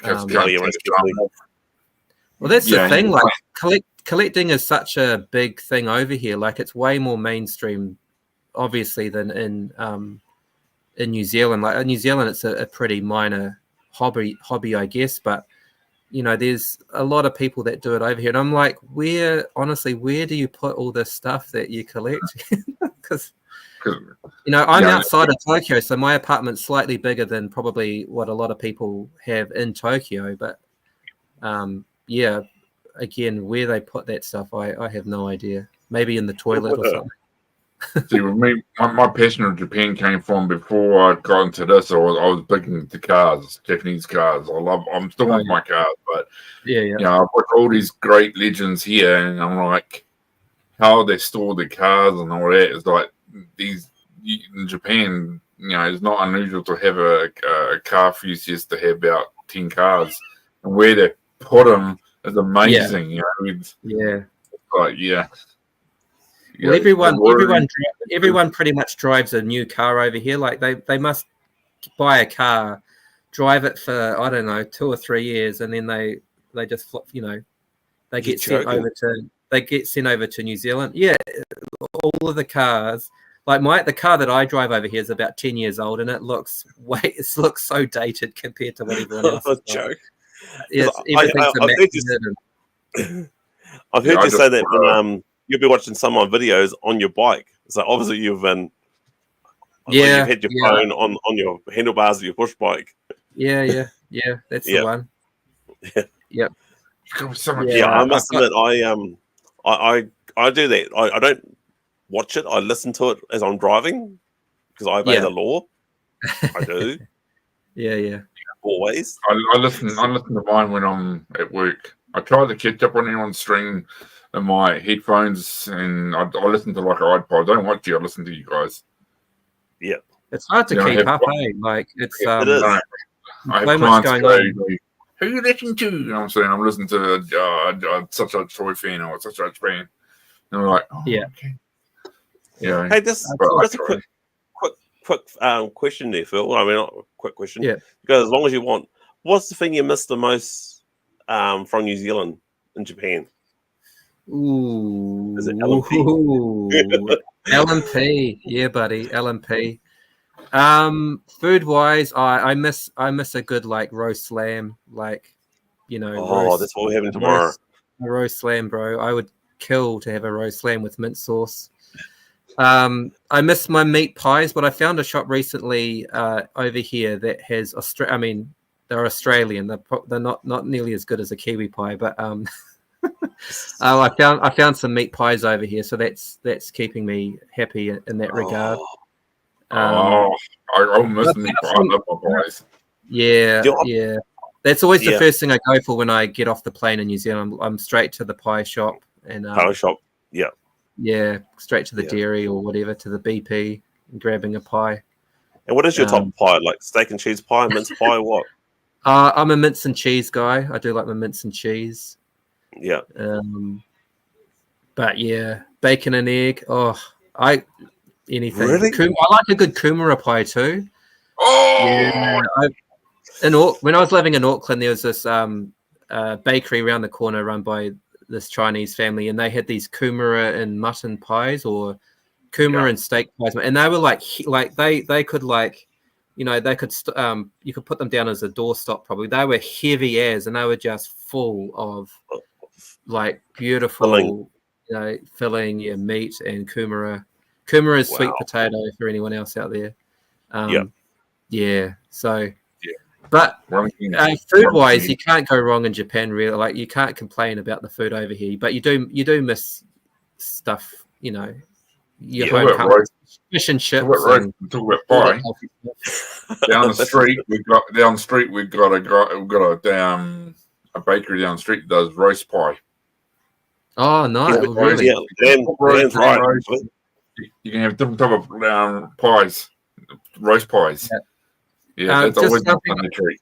well, that's the thing. Like collecting is such a big thing over here. Like it's way more mainstream, obviously, than in New Zealand. Like in New Zealand, it's a pretty minor hobby, I guess, but there's a lot of people that do it over here, and I'm like, where do you put all this stuff that you collect? Because I'm outside of Tokyo, so my apartment's slightly bigger than probably what a lot of people have in Tokyo, but again, where they put that stuff, I have no idea. Maybe in the toilet or something. See, with me, my passion of Japan came from before I got into this. I was big into cars, Japanese cars. I'm still with my cars, but I've got all these great legends here, and I'm like, how they store the cars and all that is like these in Japan. It's not unusual to have a car enthusiast to have about 10 cars, and where they put them is amazing. Well, everyone pretty much drives a new car over here. Like they must buy a car, drive it for, I don't know, 2 or 3 years, and then they just flop. They get sent over to New Zealand. Yeah, all of the cars. Like the car that I drive over here is about 10 years old, and it looks so dated compared to what everyone else is. Joke. Yes, I've heard you say that when you'll be watching some of my videos on your bike. So obviously you've had your phone on your handlebars of your push bike. Yeah. That's the one. Yep. I must admit, I do that. I don't watch it. I listen to it as I'm driving because I obey the law. I do. Yeah. Always. I listen to mine when I'm at work. I try to catch up on anyone's stream in my headphones, and I listen to like an iPod. I don't watch you. I listen to you guys. Yeah. It's hard to keep up, eh? Like it's it is. I have so much going on. Who are you listening to? I'm saying I'm listening to such a Troy fan or such a fan. And I'm like, okay. Yeah. Hey, just a quick question there, Phil. I mean, not a quick question. Yeah. Because as long as you want, what's the thing you miss the most from New Zealand and Japan? Ooh. Is it LMP? LMP. Yeah, buddy. LMP. Food wise, I miss a good like roast lamb, like that's what we're having tomorrow. A roast lamb, bro. I would kill to have a roast lamb with mint sauce. I miss my meat pies, but I found a shop recently over here that has they're Australian. They're not nearly as good as a kiwi pie, but I found some meat pies over here, so that's keeping me happy in that regard. I miss meat pies. I love my pies. Yeah. That's always the first thing I go for when I get off the plane in New Zealand. I'm straight to the pie shop and pie shop. Yeah. Yeah, straight to the dairy or whatever, to the BP, and grabbing a pie. And what is your top pie? Like steak and cheese pie, mince pie, what? I'm a mince and cheese guy. I do like my mince and cheese. Yeah. But yeah, bacon and egg. Oh, anything. Really? I like a good kumara pie too. Oh, yeah. When I was living in Auckland, there was this bakery around the corner run by this Chinese family, and they had these kumara and mutton pies or kumara and steak pies, and they were like they could like, you know, they could you could put them down as a doorstop probably. They were heavy as, and they were just full of like beautiful filling, meat and kumara. Kumara is sweet potato for anyone else out there. But food-wise, you can't go wrong in Japan. Really, like you can't complain about the food over here. But you do miss stuff. You know, your home fish and chips. Talk about pie. Down the street, we've got a bakery down the street that does roast pie. Oh, nice! Yeah, really? Yeah, roast. You can have different type of pies, roast pies. Yeah, that's always a treat.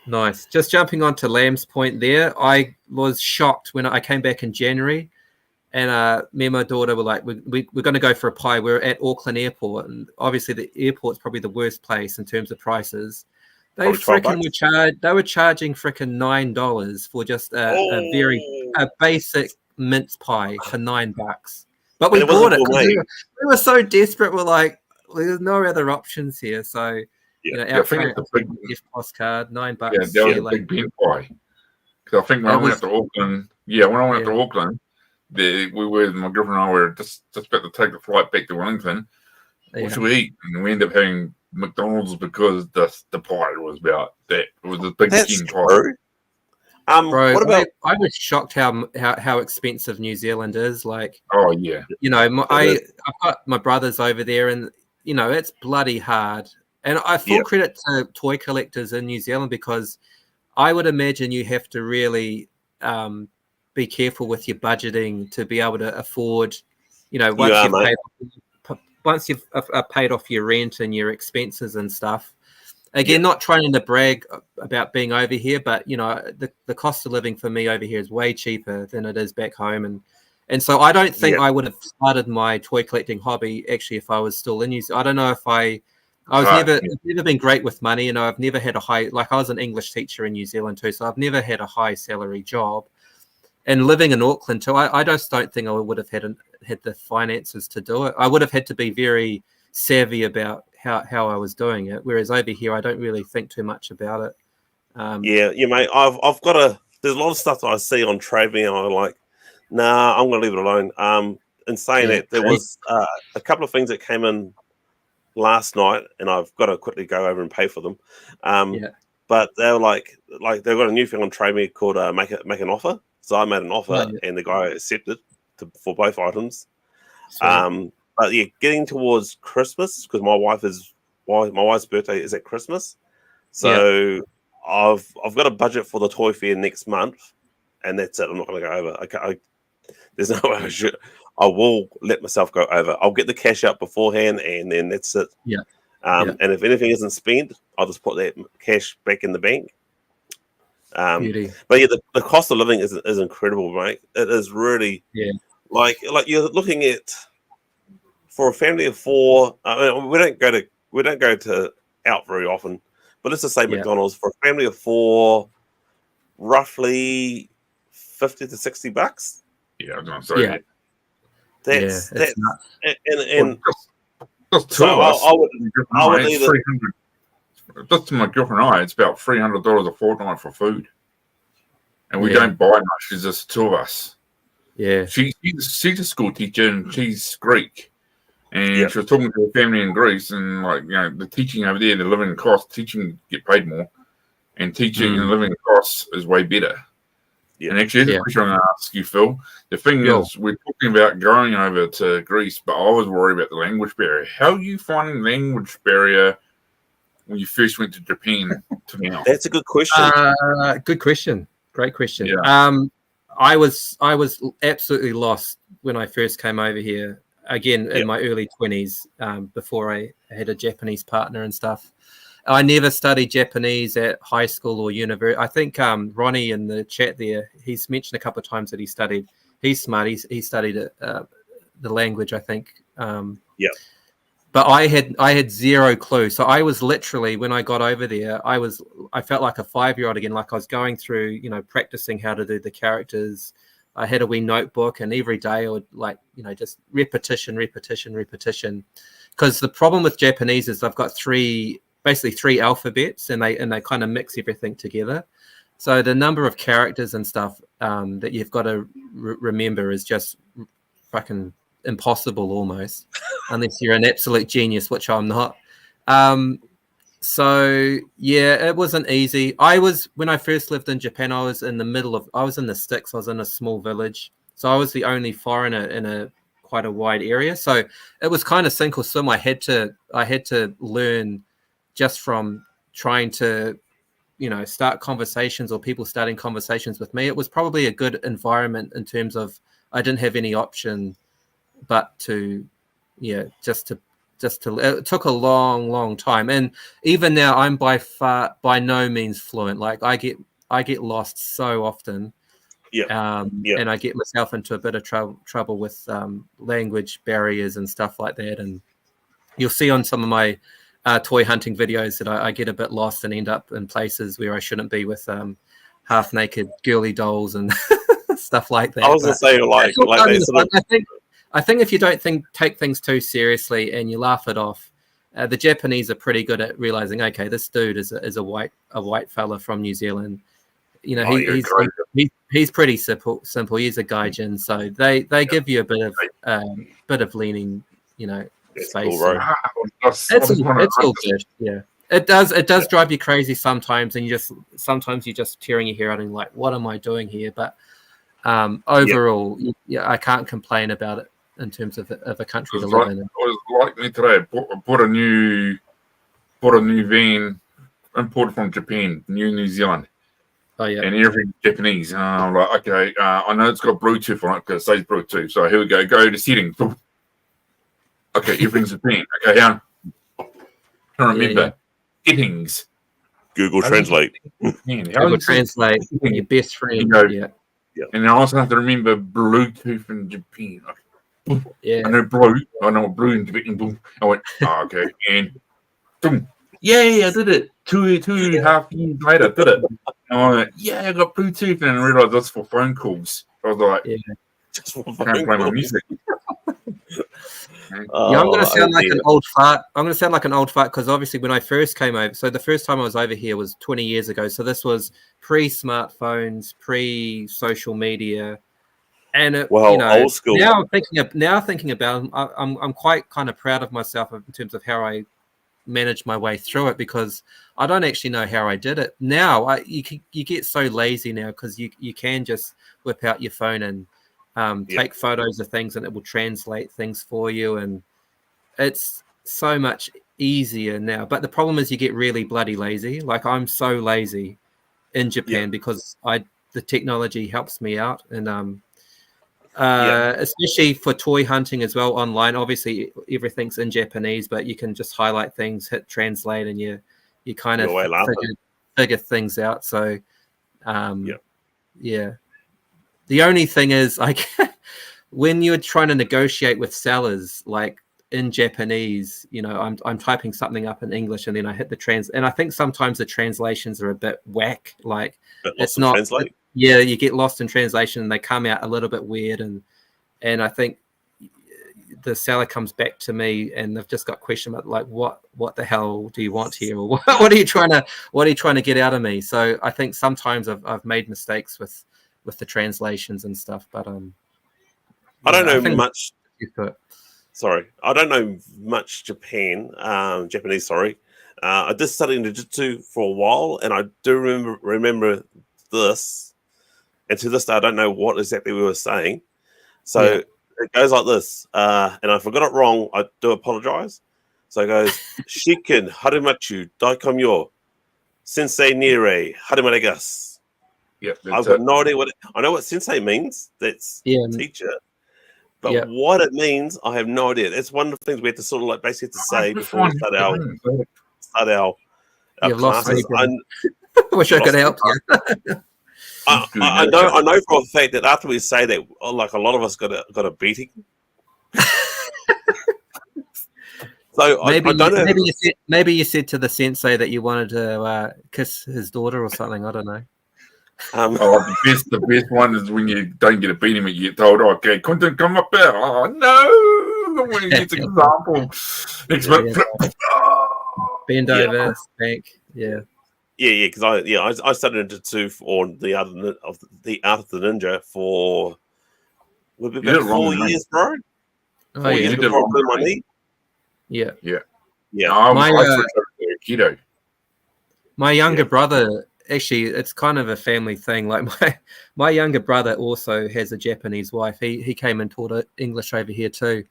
Nice. Just jumping onto Lamb's point there, I was shocked when I came back in January, and me and my daughter were like, we're going to go for a pie. We're at Auckland Airport, and obviously the airport's probably the worst place in terms of prices. They were charging freaking $9 for just a basic mince pie for $9. But we bought it. We were so desperate. We're like, there's no other options here. So, you know, our gift cost card, $9. Yeah, that was a big bin pie. Because I think when I went up to Auckland, to Auckland, we were, my girlfriend and I were just about to take the flight back to Wellington. What should we eat? And we ended up having McDonald's because the pie was about that. It was a big tin pie. Bro, what about? I was shocked how expensive New Zealand is. Like, oh yeah, you know, I've got my brothers over there, and you know, it's bloody hard. And I full credit to toy collectors in New Zealand, because I would imagine you have to really be careful with your budgeting to be able to afford, you know, once you've paid off your rent and your expenses and stuff. Again, not trying to brag about being over here, but you know, the cost of living for me over here is way cheaper than it is back home, and so I don't think I would have started my toy collecting hobby actually if I was still in New Zealand. I don't know if I've never been great with money. You know, I've never had I was an English teacher in New Zealand too, so I've never had a high salary job. And living in Auckland too, I just don't think I would have had the finances to do it. I would have had to be very savvy about how I was doing it. Whereas over here, I don't really think too much about it. Mate. I've got there's a lot of stuff that I see on TradeMe, and I'm like, nah, I'm gonna leave it alone. In saying that, there was a couple of things that came in last night, and I've got to quickly go over and pay for them. But they were like they've got a new thing on TradeMe called make an offer. So I made an offer, and the guy accepted for both items. Sweet. But yeah, getting towards Christmas, because my wife's birthday is at Christmas, so I've got a budget for the toy fair next month, and that's it. I'm not going to go over. There's no way I will let myself go over. I'll get the cash out beforehand, and then that's it. And if anything isn't spent, I'll just put that cash back in the bank. But yeah, the cost of living is incredible, mate. It is really like you're looking at, for a family of four. I mean, we don't go to out very often, but let's just say McDonald's for a family of four, roughly $50 to $60. Yeah, I'm going to say that. That's nuts. And just two of us. I would either. Just to my girlfriend and I, it's about $300 a fortnight for food, and we don't buy much. It's just two of us. Yeah, she's a school teacher, and she's Greek, and she was talking to her family in Greece, and like, you know, the teaching over there, the living costs, teaching get paid more, and teaching and living costs is way better. And actually, here's a question I'm going to ask you, Phil. The thing is, we're talking about going over to Greece, but I was worried about the language barrier. How are you finding language barrier when you first went to Japan to now? That's a good question. Good question. Great question. Yeah. I was absolutely lost when I first came over here. Again, in my early 20s, before I had a Japanese partner and stuff. I never studied Japanese at high school or university. I think Ronnie in the chat there, he's mentioned a couple of times that he studied. He's smart. He studied the language, I think. But I had zero clue. So I was literally, when I got over there, I felt like a 5-year-old again. Like I was going through, practicing how to do the characters. I had a wee notebook, and every day I would just repetition. Because the problem with Japanese is they've got basically three alphabets, and they kind of mix everything together. So the number of characters and stuff that you've got to remember is just fucking impossible almost, unless you're an absolute genius, which I'm not. So yeah, it wasn't easy. When I first lived in Japan, I was in the sticks. I was in a small village, so I was the only foreigner in quite a wide area. So it was kind of sink or swim. I had to learn just from trying to start conversations, or people starting conversations with me. It was probably a good environment in terms of I didn't have any option but to it took a long time. And even now I'm by no means fluent. Like I get lost so often. And I get myself into a bit of trouble with language barriers and stuff like that. And you'll see on some of my toy hunting videos that I get a bit lost and end up in places where I shouldn't be with half naked girly dolls and stuff like that. I was going to say, I think if you don't take things too seriously and you laugh it off, the Japanese are pretty good at realizing, okay, this dude is a white fella from New Zealand. He's pretty simple. He's a gaijin, so they give you a bit of leaning, space. Cool, right? It's all good. Yeah, it does drive you crazy sometimes, and sometimes you're just tearing your hair out and like, what am I doing here? But overall, I can't complain about it in terms of a country to live in. It was like me today. I bought a new van imported from Japan, New Zealand. Oh yeah, and everything's Japanese. And I'm like, okay, I know it's got Bluetooth on it because it says Bluetooth. So here we go. Go to settings. Okay, everything's Japan. Okay, I remember settings. Google Translate. Google Translate. Your best friend. And I also have to remember Bluetooth in Japan. Yeah. I know blue. I know blue in Japan. Boom. I went, okay. And boom. Yay, I did it. Two and a half years later, did it. And I went, I got Bluetooth. And I realized that's for phone calls. I was like, just for can't play my music. I'm going to sound like an old fart. I'm going to sound like an old fart because obviously when I first came over, so the first time I was over here was 20 years ago. So this was pre-smartphones, pre-social media, and old school. Now thinking about it, I'm quite kind of proud of myself in terms of how I managed my way through it, because I don't actually know how I did it. Now you get so lazy now because you can just whip out your phone and take photos of things and it will translate things for you, and it's so much easier now. But the problem is you get really bloody lazy. Like I'm so lazy in Japan because the technology helps me out, and especially for toy hunting as well online. Obviously everything's in Japanese, but you can just highlight things, hit translate, and you kind of figure things out. So the only thing is, like, when you're trying to negotiate with sellers, like in Japanese, I'm typing something up in English and then I hit the and I think sometimes the translations are a bit whack. Like it's not. You get lost in translation and they come out a little bit weird, and I think the seller comes back to me and they've just got question about like what the hell do you want here, or what are you trying to get out of me? So I think sometimes I've made mistakes with the translations and stuff, but I don't know much. Sorry, I don't know much Japanese. Sorry, I did study Jiu-Jitsu for a while, and I do remember this. And to this day, I don't know what exactly we were saying. So it goes like this, and if I got it wrong, I do apologize. So it goes, Shiken, Harimachu, Daikomyo, Sensei Nire, Harimaregas. Yep, I've got no idea I know what sensei means. That's teacher. But what it means, I have no idea. It's one of the things we have to sort of like basically have to say before we start our classes. I wish I could help you. I know for a fact that after we say that, like a lot of us got a beating. So maybe you said to the sensei that you wanted to kiss his daughter or something. I don't know. The best one is when you don't get a beating, but you get told, "Okay, Quentin, come up there." Oh no! When you get an example, next month, bend over, spank. Yeah. Because I studied Ninjutsu for the art of the ninja for about 4 years, bro. 4 years before I blew my knee. Yeah. I switched over to Aikido. My younger brother, actually, it's kind of a family thing. Like my younger brother also has a Japanese wife. He came and taught English over here too,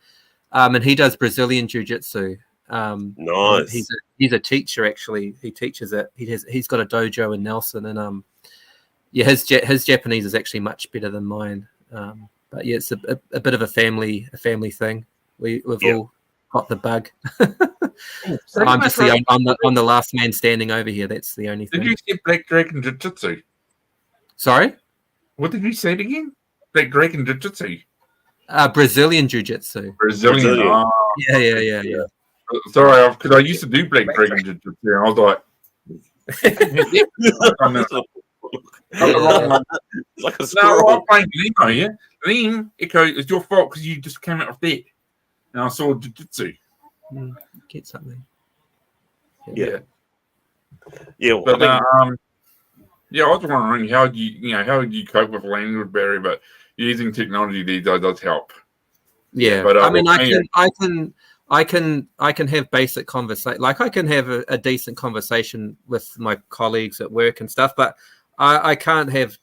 and he does Brazilian jiu-jitsu. Nice. He's a teacher actually. He teaches it. He's got a dojo in Nelson, and his Japanese is actually much better than mine. But yeah, it's a bit of a family thing. We've all got the bug. So I'm just I'm the last man standing over here. That's the only thing. Did you say Black Dragon Jiu-Jitsu? Sorry? What did you say it again? Black Dragon Jiu-Jitsu? Brazilian Jiu-Jitsu. Brazilian. Oh. Yeah. Sorry, because I used to do Black Dragon Jiu-Jitsu, and I was like... like a squirrel. No, I'm playing Limo, yeah? Liam, Echo, it's your fault because you just came out of that. And I saw Jiu-Jitsu. Get something. Yeah. But I was wondering how would you cope with language barrier, but using technology these days does help. Yeah, but I mean, I can have basic conversation. Like I can have a decent conversation with my colleagues at work and stuff, but I can't have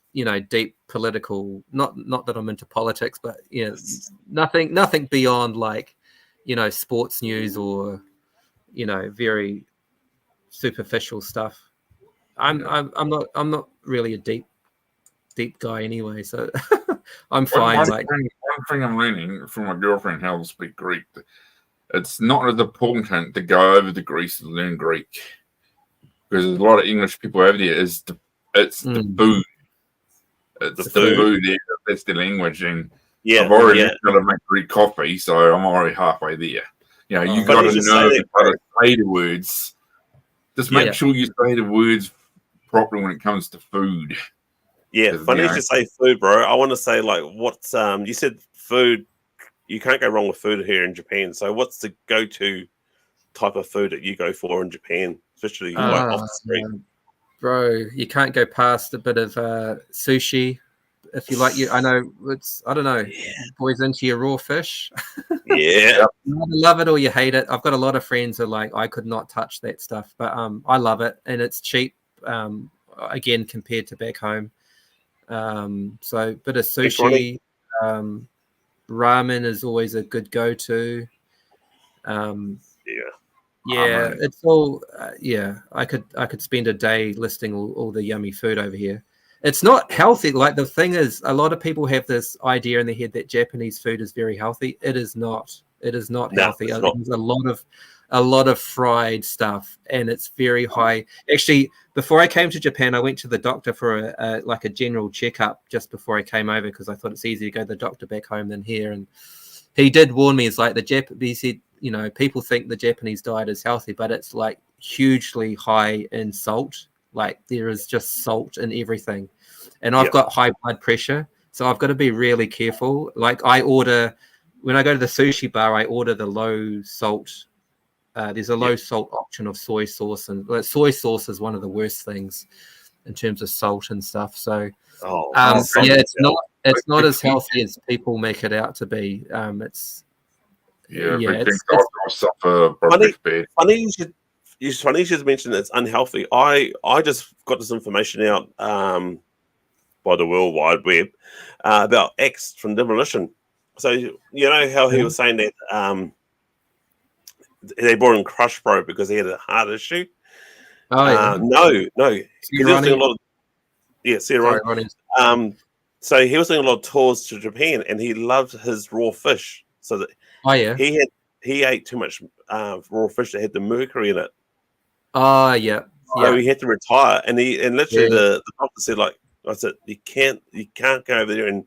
deep political. Not that I'm into politics, but nothing beyond like sports news or very superficial stuff. I'm not really a deep guy anyway, so I'm fine. One thing I'm learning from my girlfriend how to speak Greek. It's not as important to go over to Greece to learn Greek because there's a lot of English people over there. It's the food. It's the food. That's the language, and I've already got to make Greek coffee, so I'm already halfway there. You've got to know how to say the words. Just make sure you say the words properly when it comes to food. Yeah, funny you should say food, bro. I want to say like what's you said food. You can't go wrong with food here in Japan. So what's the go-to type of food that you go for in Japan, especially like off the street? Bro, you can't go past a bit of sushi. If you like, I don't know, boys into your raw fish. Yeah. You either love it or you hate it. I've got a lot of friends who are like, I could not touch that stuff, but I love it and it's cheap. Again, compared to back home. So bit of sushi. Ramen is always a good go-to. It's all. I could spend a day listing all the yummy food over here. It's not healthy. Like the thing is, a lot of people have this idea in their head that Japanese food is very healthy. It is not. It is not healthy. There's a lot of fried stuff, and it's very high. Actually, before I came to Japan, I went to the doctor for a general checkup just before I came over because I thought it's easier to go to the doctor back home than here. And he did warn me. It's like he said, people think the Japanese diet is healthy, but it's like hugely high in salt. Like there is just salt in everything. And I've got high blood pressure, so I've got to be really careful. Like when I go to the sushi bar, I order the low salt. There's a low salt option of soy sauce, and soy sauce is one of the worst things in terms of salt and stuff. So, it's not as healthy as people make it out to be. It's funny you should mention it's unhealthy. I just got this information out by the World Wide Web about X from Demolition. So you know how he was saying that they brought in Crush Bro because he had a heart issue. Oh yeah. No, he was doing a lot of see Sorry, Ronnie. Ronnie. So he was doing a lot of tours to Japan, and he loved his raw fish. So that he ate too much raw fish that had the mercury in it. Oh yeah. So he had to retire, and literally the doctor said, like I said, you can't go over there and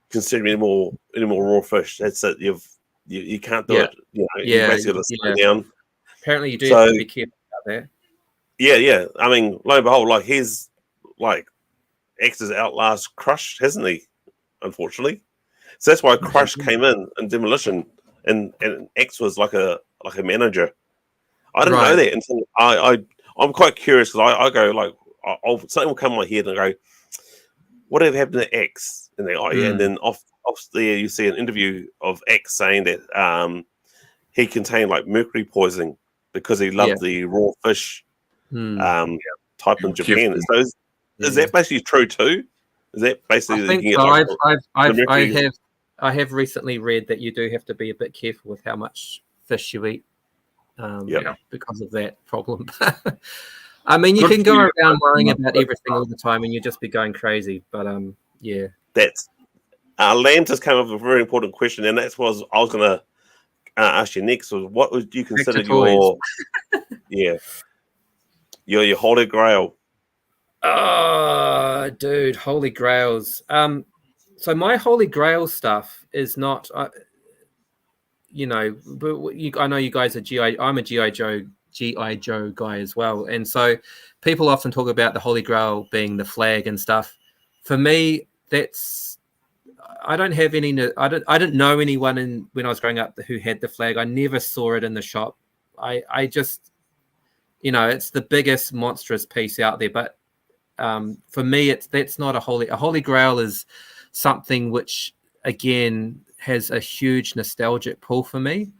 consume any more raw fish. That's it. You can't do it. You know, you basically got to slow down. Apparently, you do have to be careful about that. Yeah. I mean, lo and behold, like he's like X has outlast Crush, hasn't he? Unfortunately, so that's why Crush came in Demolition, and X was like a manager. I didn't know that until I'm quite curious because I go like something will come in my head and I go, whatever happened to X? And they and then off there you see an interview of X saying that he contained like mercury poisoning because he loved the raw fish type in Japan. So is that basically true too? Is that basically? I think so. I have recently read that you do have to be a bit careful with how much fish you eat. Because of that problem. I mean, you can go around worrying about everything all the time, and you just be going crazy. But that's Lam just came up with a very important question, and that's what I was going to ask you next. Was what would you consider your your holy grail? Oh, dude, holy grails. So my holy grail stuff is not. You know, but I know you guys are GI. I'm a GI Joe guy as well, and so people often talk about the Holy Grail being the flag and stuff. For me, I don't have any. I didn't know anyone when I was growing up who had the flag. I never saw it in the shop. I just, you know, it's the biggest monstrous piece out there. But for me, that's not a holy grail is something which again has a huge nostalgic pull for me.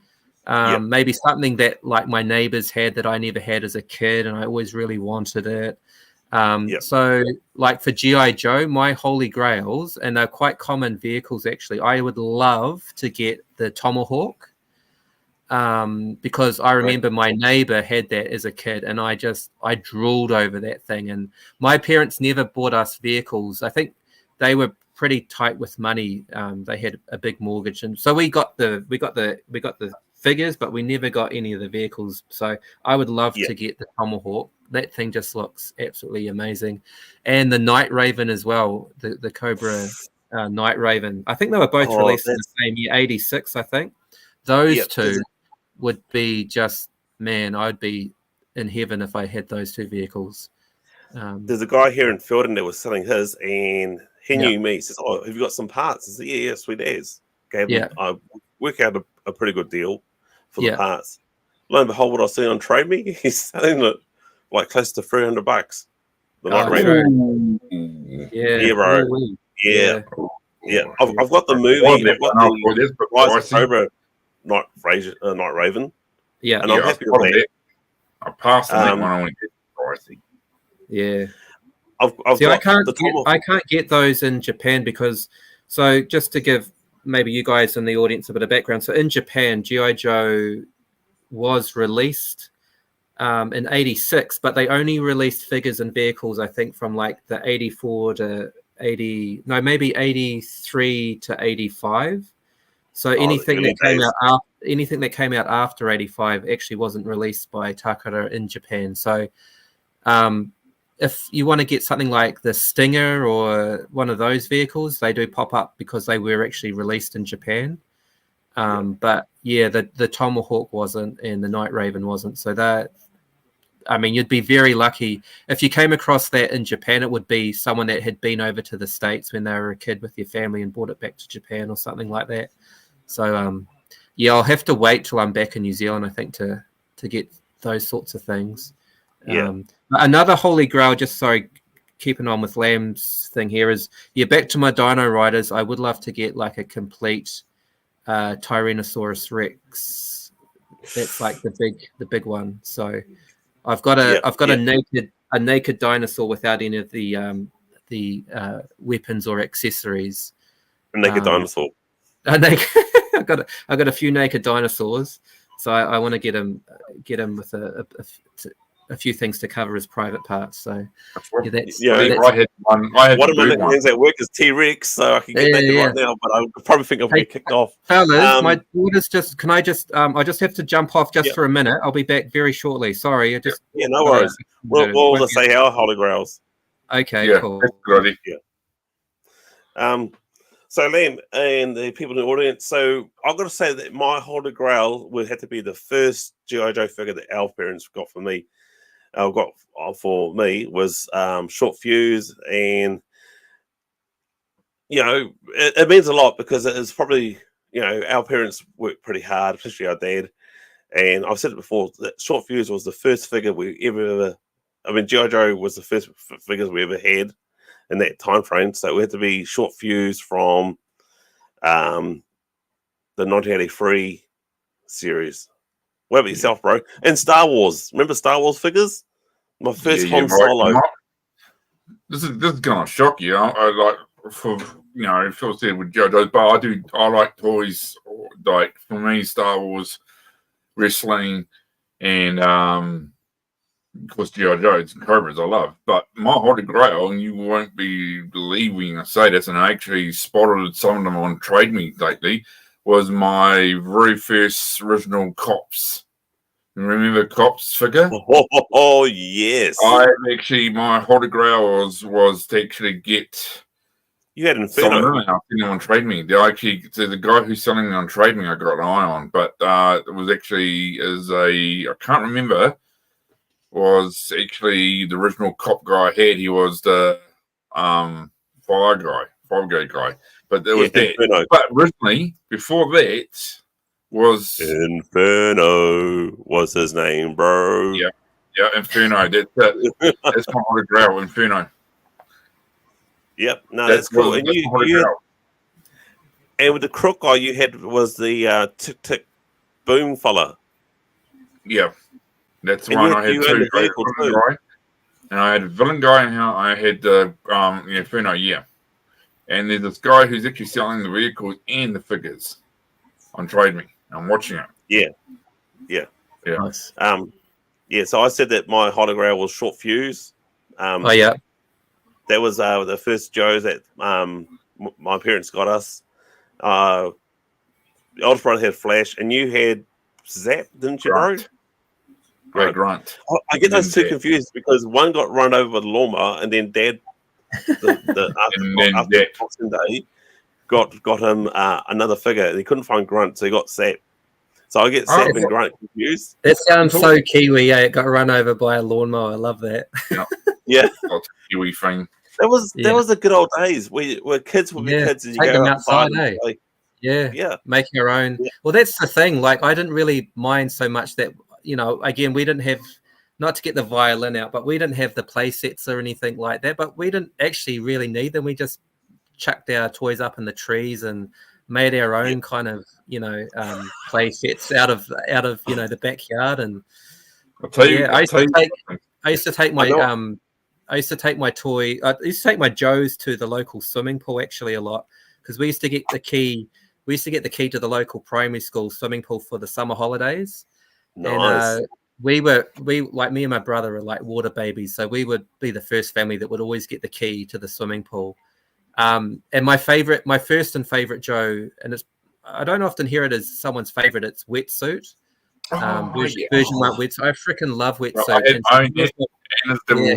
Maybe something that like my neighbors had that I never had as a kid, and I always really wanted it. So like for GI Joe, my holy grails, and they're quite common vehicles actually, I would love to get the Tomahawk because I remember my neighbor had that as a kid, and I drooled over that thing. And my parents never bought us vehicles. I think they were pretty tight with money. They had a big mortgage, and so we got the figures, but we never got any of the vehicles. So I would love to get the Tomahawk. That thing just looks absolutely amazing, and the Night Raven as well. The Cobra Night Raven. I think they were both released in the same year, 86. I think those two would be just I'd be in heaven if I had those two vehicles. There's a guy here in Felden that was selling his, and he knew me. He says, "Oh, have you got some parts?" I said, "Yeah, sweet as." I work out a pretty good deal for the parts. Lo and behold, what I see on Trade Me, he's selling it like close to $300. The Night Raven. Yeah, bro. Yeah. I've got the movie. I've got the Rise of Cobra Night Raven. Yeah, and I'm happy with that. I passed on that one. I went pricey. Yeah. I can't get those in Japan because, so just to give maybe you guys in the audience a bit of background. So in Japan, G.I. Joe was released in 86, but they only released figures and vehicles, I think, from like the 84 to 80, no, maybe 83 to 85. So anything that came out after 85 actually wasn't released by Takara in Japan. So if you want to get something like the Stinger or one of those vehicles, they do pop up because they were actually released in Japan. But yeah, the Tomahawk wasn't, and the Night Raven wasn't. So that, I mean, you'd be very lucky if you came across that in Japan. It would be someone that had been over to the States when they were a kid with their family and brought it back to Japan or something like that. So yeah, I'll have to wait till I'm back in New Zealand, I think, to get those sorts of things. Another holy grail, just keeping on with Lamb's thing here, is back to my Dino Riders. I would love to get like a complete Tyrannosaurus Rex. That's like the big one. So I've got a naked dinosaur without any of the weapons or accessories. A naked dinosaur. I got a few naked dinosaurs. So I want to get him with a few things to cover his private parts. So I one had of my nicknames at work is T-Rex, so I can get naked right now, but I probably think I'll get kicked off. Fellas, my daughter's I just have to jump off for a minute. I'll be back very shortly. Sorry, no worries. We'll just say our Holy Grails. Okay, cool. So Liam and the people in the audience, so I've got to say that my Holy Grail would have to be the first G.I. Joe figure that our parents got for me. Was Short Fuse, and it means a lot because it is probably our parents worked pretty hard, especially our dad. And I've said it before that Short Fuse was the first figure we ever. I mean, G.I. Joe was the first figures we ever had in that time frame. So we had to be Short Fuse from the 1983 series. What about yourself, bro? And Star Wars. Remember Star Wars figures? My first Han Solo. This is going to shock you. I like for Phil said with JoJo, but I like toys. Like for me, Star Wars, wrestling, and of course G.I. Joes and Cobras I love. But my Holy Grail, and you won't be believing I say this, and I actually spotted some of them on Trade Me lately, was my very first original Cops. Remember Cops figure? Oh yes. My Holy Grail was to actually get. You had Inferno. On Trade Me. The guy who's selling it on Trade Me, I got an eye on, but it was actually I can't remember. Was actually the original Cop guy I had. He was the Five guy. But there was that. Inferno. But originally, before that, was Inferno was his name, bro. Yeah, Inferno. That's my Holy Grail, Inferno. Yep, no, that's cool. And and with the crook guy you had was the Tick Tick Boom fella. Yeah, that's the one I had too. And I had a villain guy, and I had the Inferno. Yeah, and there's this guy who's actually selling the vehicles and the figures on Trade Me. I'm watching it. Yeah. Nice. So I said that my Holy Grail was Short Fuse. That was the first Joes that my parents got us. The oldest brother had Flash, and you had Zap, didn't you, bro? Great Grunt. I get those two confused because one got run over with a lawnmower, and then Dad, after Boxing Day, got him another figure, and he couldn't find Grunt, so he got Zap. So I get Zap and Grunt confused. That sounds so Kiwi. Yeah, it got run over by a lawnmower. I love that. Yeah. Kiwi thing. That was the good old days where kids would be kids and you take go them outside, and play. Yeah. Make your own. Yeah. Well, that's the thing. Like, I didn't really mind so much that, again, we didn't have, not to get the violin out, but we didn't have the play sets or anything like that. But we didn't actually really need them. We just chucked our toys up in the trees and made our own kind of, play sets out of the backyard. And I used to take my I used to take my Joes to the local swimming pool actually a lot, because we used to get the key. We used to get the key to the local primary school swimming pool for the summer holidays. Nice. And we like, me and my brother are like water babies, so we would be the first family that would always get the key to the swimming pool. And my first and favorite Joe, and I don't often hear it as someone's favorite. It's Wetsuit. Version 1 Wetsuit. I freaking love Wetsuit.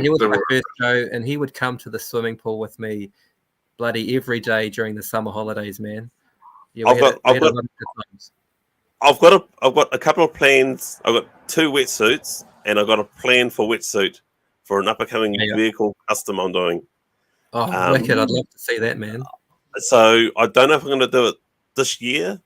He was my first Joe, and he would come to the swimming pool with me bloody every day during the summer holidays, man. Yeah, I've got a couple of plans. I've got 2 wetsuits, and I've got a plan for wetsuit for an up-and-coming vehicle custom I'm doing. Oh, wicked. I'd love to see that, man. So I don't know if I'm going to do it this year.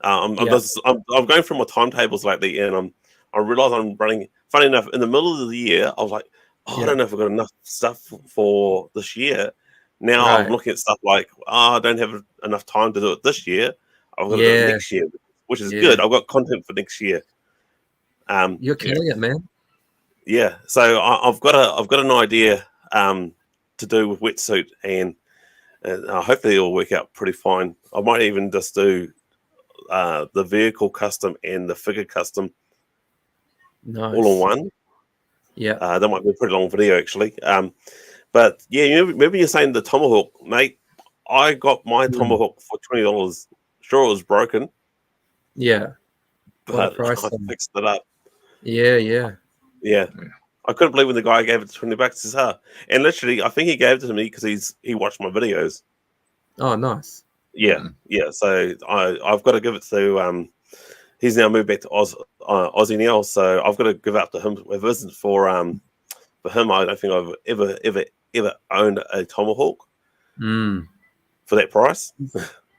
I'm going through my timetables lately, and I realise I'm running. Funny enough, in the middle of the year, I was like, I don't know if I've got enough stuff for this year. Now I'm looking at stuff like, I don't have enough time to do it this year. I've got to do it next year, which is good. I've got content for next year. You're killing it, man. Yeah, so I've got an idea to do with wetsuit, and hopefully it'll work out pretty fine. I might even just do the vehicle custom and the figure custom Nice. all in one. Yeah. That might be a pretty long video, actually. But yeah, maybe you're saying the tomahawk, mate. I got my tomahawk for $20. Sure, it was broken. Yeah. What a But price I fixed it up. Yeah. I couldn't believe when the guy gave it $20. He says, and literally, I think he gave it to me because he watched my videos. Oh, nice. Yeah. So I've got to give it to he's now moved back to Aussie now, so I've got to give it up to him. If it isn't for him, I don't think I've ever owned a tomahawk for that price.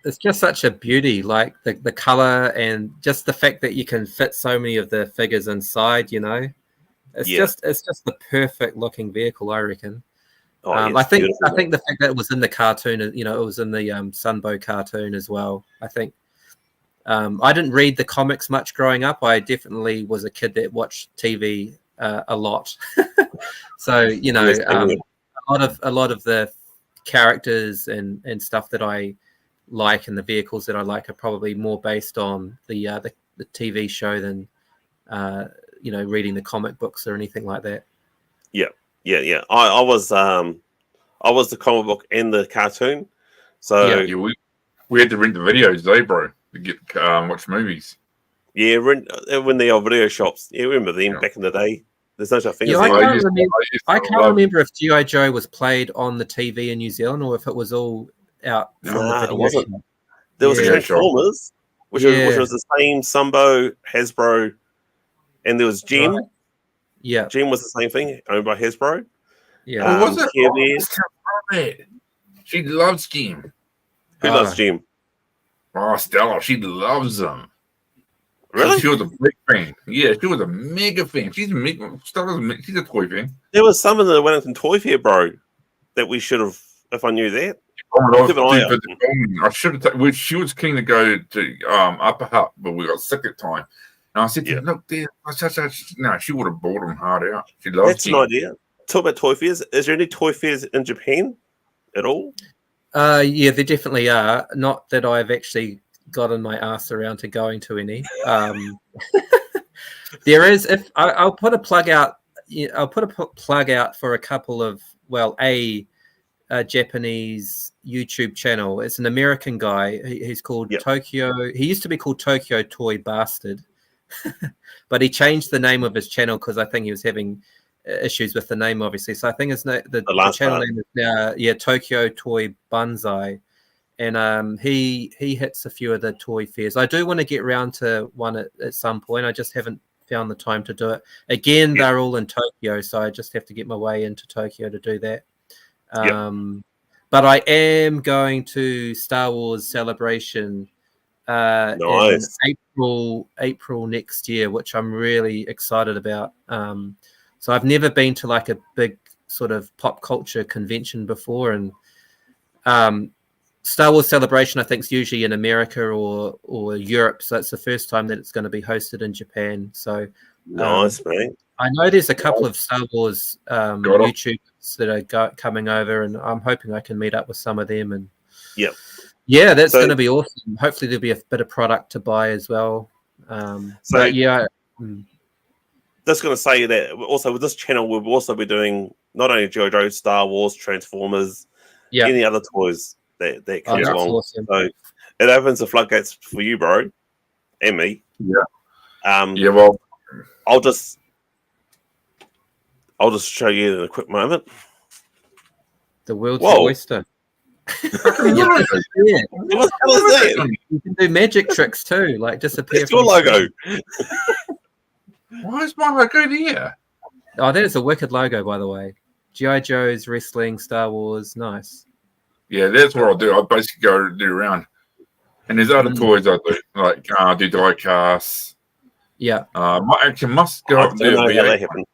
It's just such a beauty, like the color and just the fact that you can fit so many of the figures inside. It's just the perfect looking vehicle, I reckon. I think the fact that it was in the cartoon, it was in the Sunbow cartoon as well. I think I didn't read the comics much growing up. I definitely was a kid that watched TV a lot. So a lot of the characters and stuff that I like and the vehicles that I like are probably more based on the TV show than reading the comic books or anything like that. Yeah. I was the comic book and the cartoon. So we had to rent the videos, bro, to get watch movies. Yeah, when the old video shops. Yeah, remember them back in the day. There's no such thing as I can't remember if G.I. Joe was played on the TV in New Zealand or if it was all out from the video. It wasn't. There was Transformers, which was the same Sunbow, Hasbro, and there was Gem. Right. Yeah, Gem was the same thing, owned by Hasbro. Yeah, was it? She loves Gem. Who loves Gem? Oh, Stella, she loves them. Really? She was a big fan. Yeah, she was a mega fan. She's a toy fan. There was some in the Wellington Toy Fair, bro, that we should have, if I knew that. I should have. She was keen to go to Upper Hutt, but we got sick at the time. And I said, look, there. No, she would have bought them hard out. She loves That's an idea. Talk about toy fairs. Is there any toy fairs in Japan at all? Yeah, there definitely are. Not that I've actually gotten my ass around to going to any. There is. If I'll put a plug out. I'll put a plug out for a couple of a Japanese YouTube channel. It's an American guy. He's called Tokyo. He used to be called Tokyo Toy Bastard, but he changed the name of his channel because I think he was having issues with the name, obviously. So I think the channel name is now Tokyo Toy Banzai, and he hits a few of the toy fairs. I do want to get around to one at some point. I just haven't found the time to do it. Again, they're all in Tokyo, so I just have to get my way into Tokyo to do that. But I am going to Star Wars Celebration in April next year, which I'm really excited about. So I've never been to like a big sort of pop culture convention before, and Star Wars Celebration I think is usually in America or Europe, so it's the first time that it's going to be hosted in Japan. So nice, man. I know there's a couple of Star Wars YouTubers that are coming over, and I'm hoping I can meet up with some of them. And that's going to be awesome. Hopefully there'll be a bit of product to buy as well. Just going to say that also with this channel, we'll also be doing not only G.I. Joe, Star Wars, Transformers, any other toys that come along. Awesome. So it opens the floodgates for you, bro, and me. Well, I'll just show you in a quick moment. The world's oyster. What the hell is that? You can do magic tricks too, like disappear. It's your logo. Why is my logo there? Oh, that is a wicked logo, by the way. G.I. Joe's, wrestling, Star Wars, nice. Yeah, that's what I'll do. I basically go do around. And there's other toys I do, like I do die casts. Yeah. I must go up and do a that happened.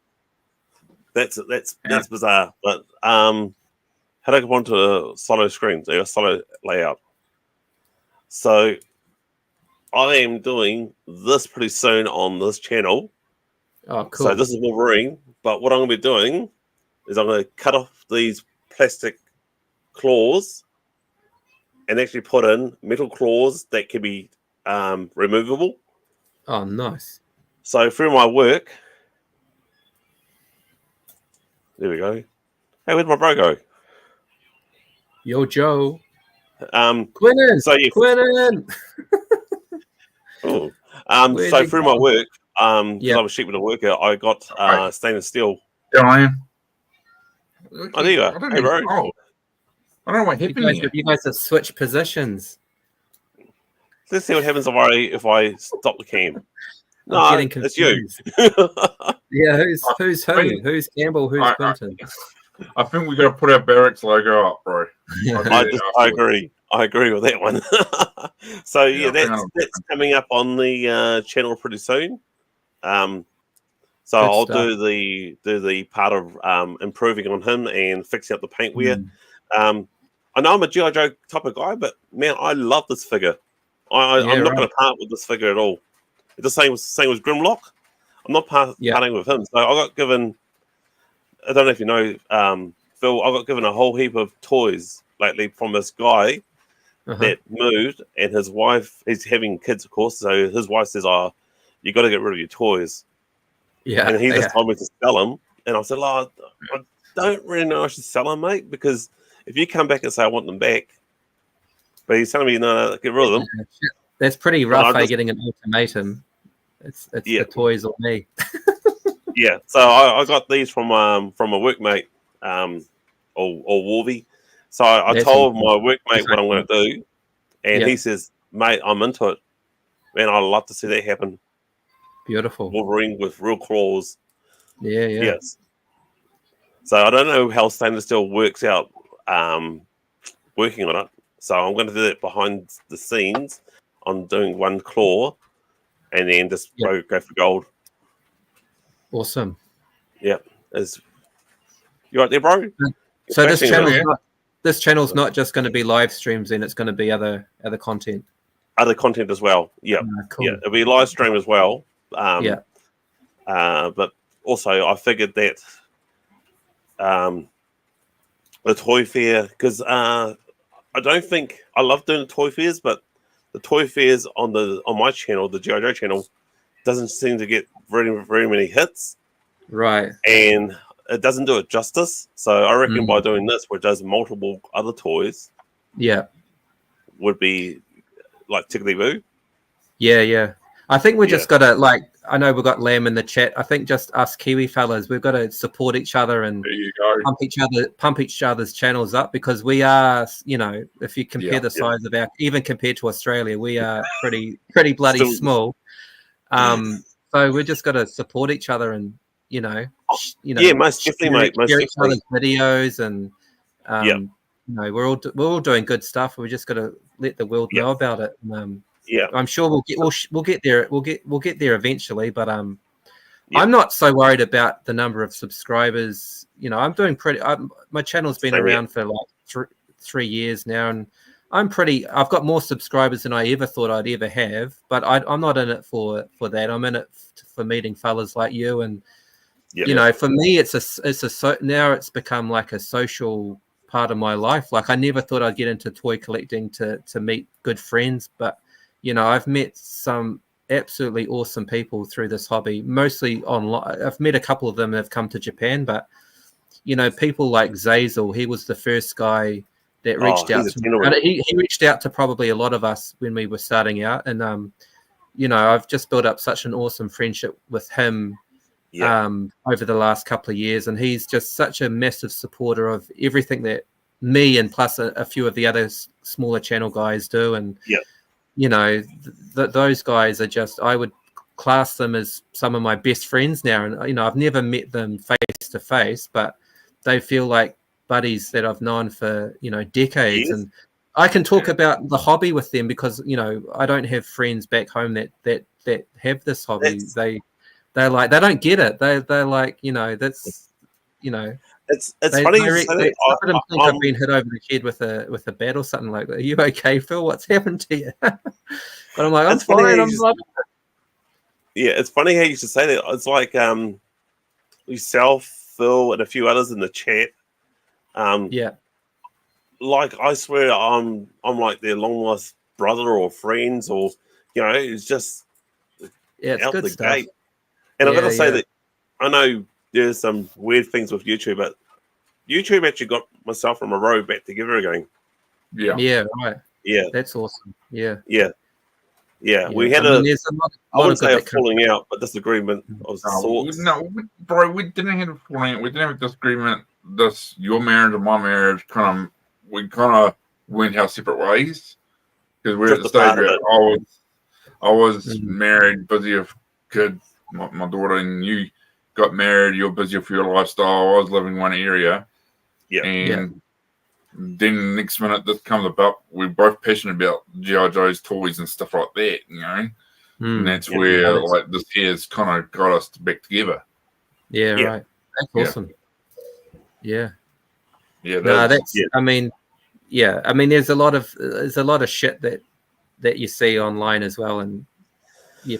That's bizarre. But how do I go onto a solo screen? So a solo layout. So I am doing this pretty soon on this channel. Oh, cool. So this is Wolverine, but what I'm going to be doing is I'm going to cut off these plastic claws and actually put in metal claws that can be removable. Oh, nice. So through my work, there we go. Hey, where'd my bro go? Yo, Joe. Quinnan. So yeah. Quinnan. So through my work, because I was sheep with a worker, I got stainless steel. Yeah, I am. Oh, there you go. Hey, bro. I don't know what happened here. You guys have switched positions. Let's see what happens if I stop the cam. No, it's you. Yeah, who's who? Who's Campbell? Who's Quinton? I think we got to put our barracks logo up, bro. I agree. I agree with that one. So yeah, that's coming up on the channel pretty soon. So I'll do the part of improving on him and fixing up the paintwear. I know I'm a G.I. Joe type of guy, but man, I love this figure. I'm not going to part with this figure at all. It's the same with Grimlock. I'm not parting with him. So I got given, I don't know if you know, Phil, I got given a whole heap of toys lately from this guy that moved, and his wife, he's having kids, of course, so his wife says, you got to get rid of your toys. Yeah. And he just told me to sell them. And I said, I don't really know I should sell them, mate, because if you come back and say I want them back, but he's telling me, no, get rid of them. That's pretty rough, getting an ultimatum. It's the toys or me. Yeah, so I got these from a workmate, or Warvie. So I told my workmate what I'm going to do, and he says, mate, I'm into it. Man, I'd love to see that happen. Beautiful. Wolverine with real claws. Yeah. Yes. So I don't know how stainless steel works out working on it. So I'm going to do that behind the scenes. I'm doing one claw and then just go for gold. Awesome. Yeah. You right there, bro? So this channel's not just going to be live streams, and it's going to be other content. Other content as well. Yeah. Cool. Yeah. It'll be live stream as well. But also I figured that the toy fair, because I don't think I love doing the toy fairs, but the toy fairs on my channel, the G.I. Joe channel, doesn't seem to get very, very many hits. Right. And it doesn't do it justice. So I reckon by doing this, where it does multiple other toys, would be like tickly boo. Yeah. I think we just got to, I know we've got Lamb in the chat. I think just us Kiwi fellas, we've got to support each other and pump each other's channels up, because we are, if you compare the size of even compared to Australia, we are pretty bloody small. So we just got to support each other and, most definitely, mate. Most share each other's videos, and we're all doing good stuff. We just got to let the world know about it. I'm sure we'll get there. We'll get there eventually. But I'm not so worried about the number of subscribers. I'm doing pretty. My channel's been around for like 3 years now, and I've got more subscribers than I ever thought I'd ever have. But I'm not in it for that. I'm in it for meeting fellas like you, and for me, now it's become like a social part of my life. Like, I never thought I'd get into toy collecting to meet good friends, but I've met some absolutely awesome people through this hobby, mostly online. I've met a couple of them that have come to Japan, but people like Zazel, he was the first guy that reached out to me. He reached out to probably a lot of us when we were starting out, and I've just built up such an awesome friendship with him over the last couple of years, and he's just such a massive supporter of everything that me and plus a few of the other smaller channel guys do. And those guys are just, I would class them as some of my best friends now, and I've never met them face to face, but they feel like buddies that I've known for decades. And I can talk about the hobby with them because I don't have friends back home that have this hobby. They're like, they don't get it. They're like, that's, it's funny. I've been hit over the head with a bat or something like that. Are you okay, Phil? What's happened to you? But I'm like, I'm fine. I'm loving it. Yeah, it's funny how you should say that. It's like yourself, Phil, and a few others in the chat. Like, I swear I'm like their long lost brother or friends, or You know, it's just it's out good the stuff. gate. And I've got to say that I know there's some weird things with YouTube, but YouTube actually got myself and my row back together again. Yeah, right. Yeah, that's awesome. Yeah. We had there's a lot I wouldn't say a that falling out, but disagreement of sorts. No, bro, we didn't have a falling out. We didn't have a disagreement. This your marriage and my marriage we kind of went our separate ways because we're at the stage where I was married, busy with kids, my daughter, and you got married. You're busy with your lifestyle. I was living one area, then the next minute this comes about. We're both passionate about G.I. Joe's toys and stuff like that, you know. And that's where like this year's kind of got us back together. Yeah, right. That's awesome. Yeah. No, that's. I mean, there's a lot of shit that you see online as well, and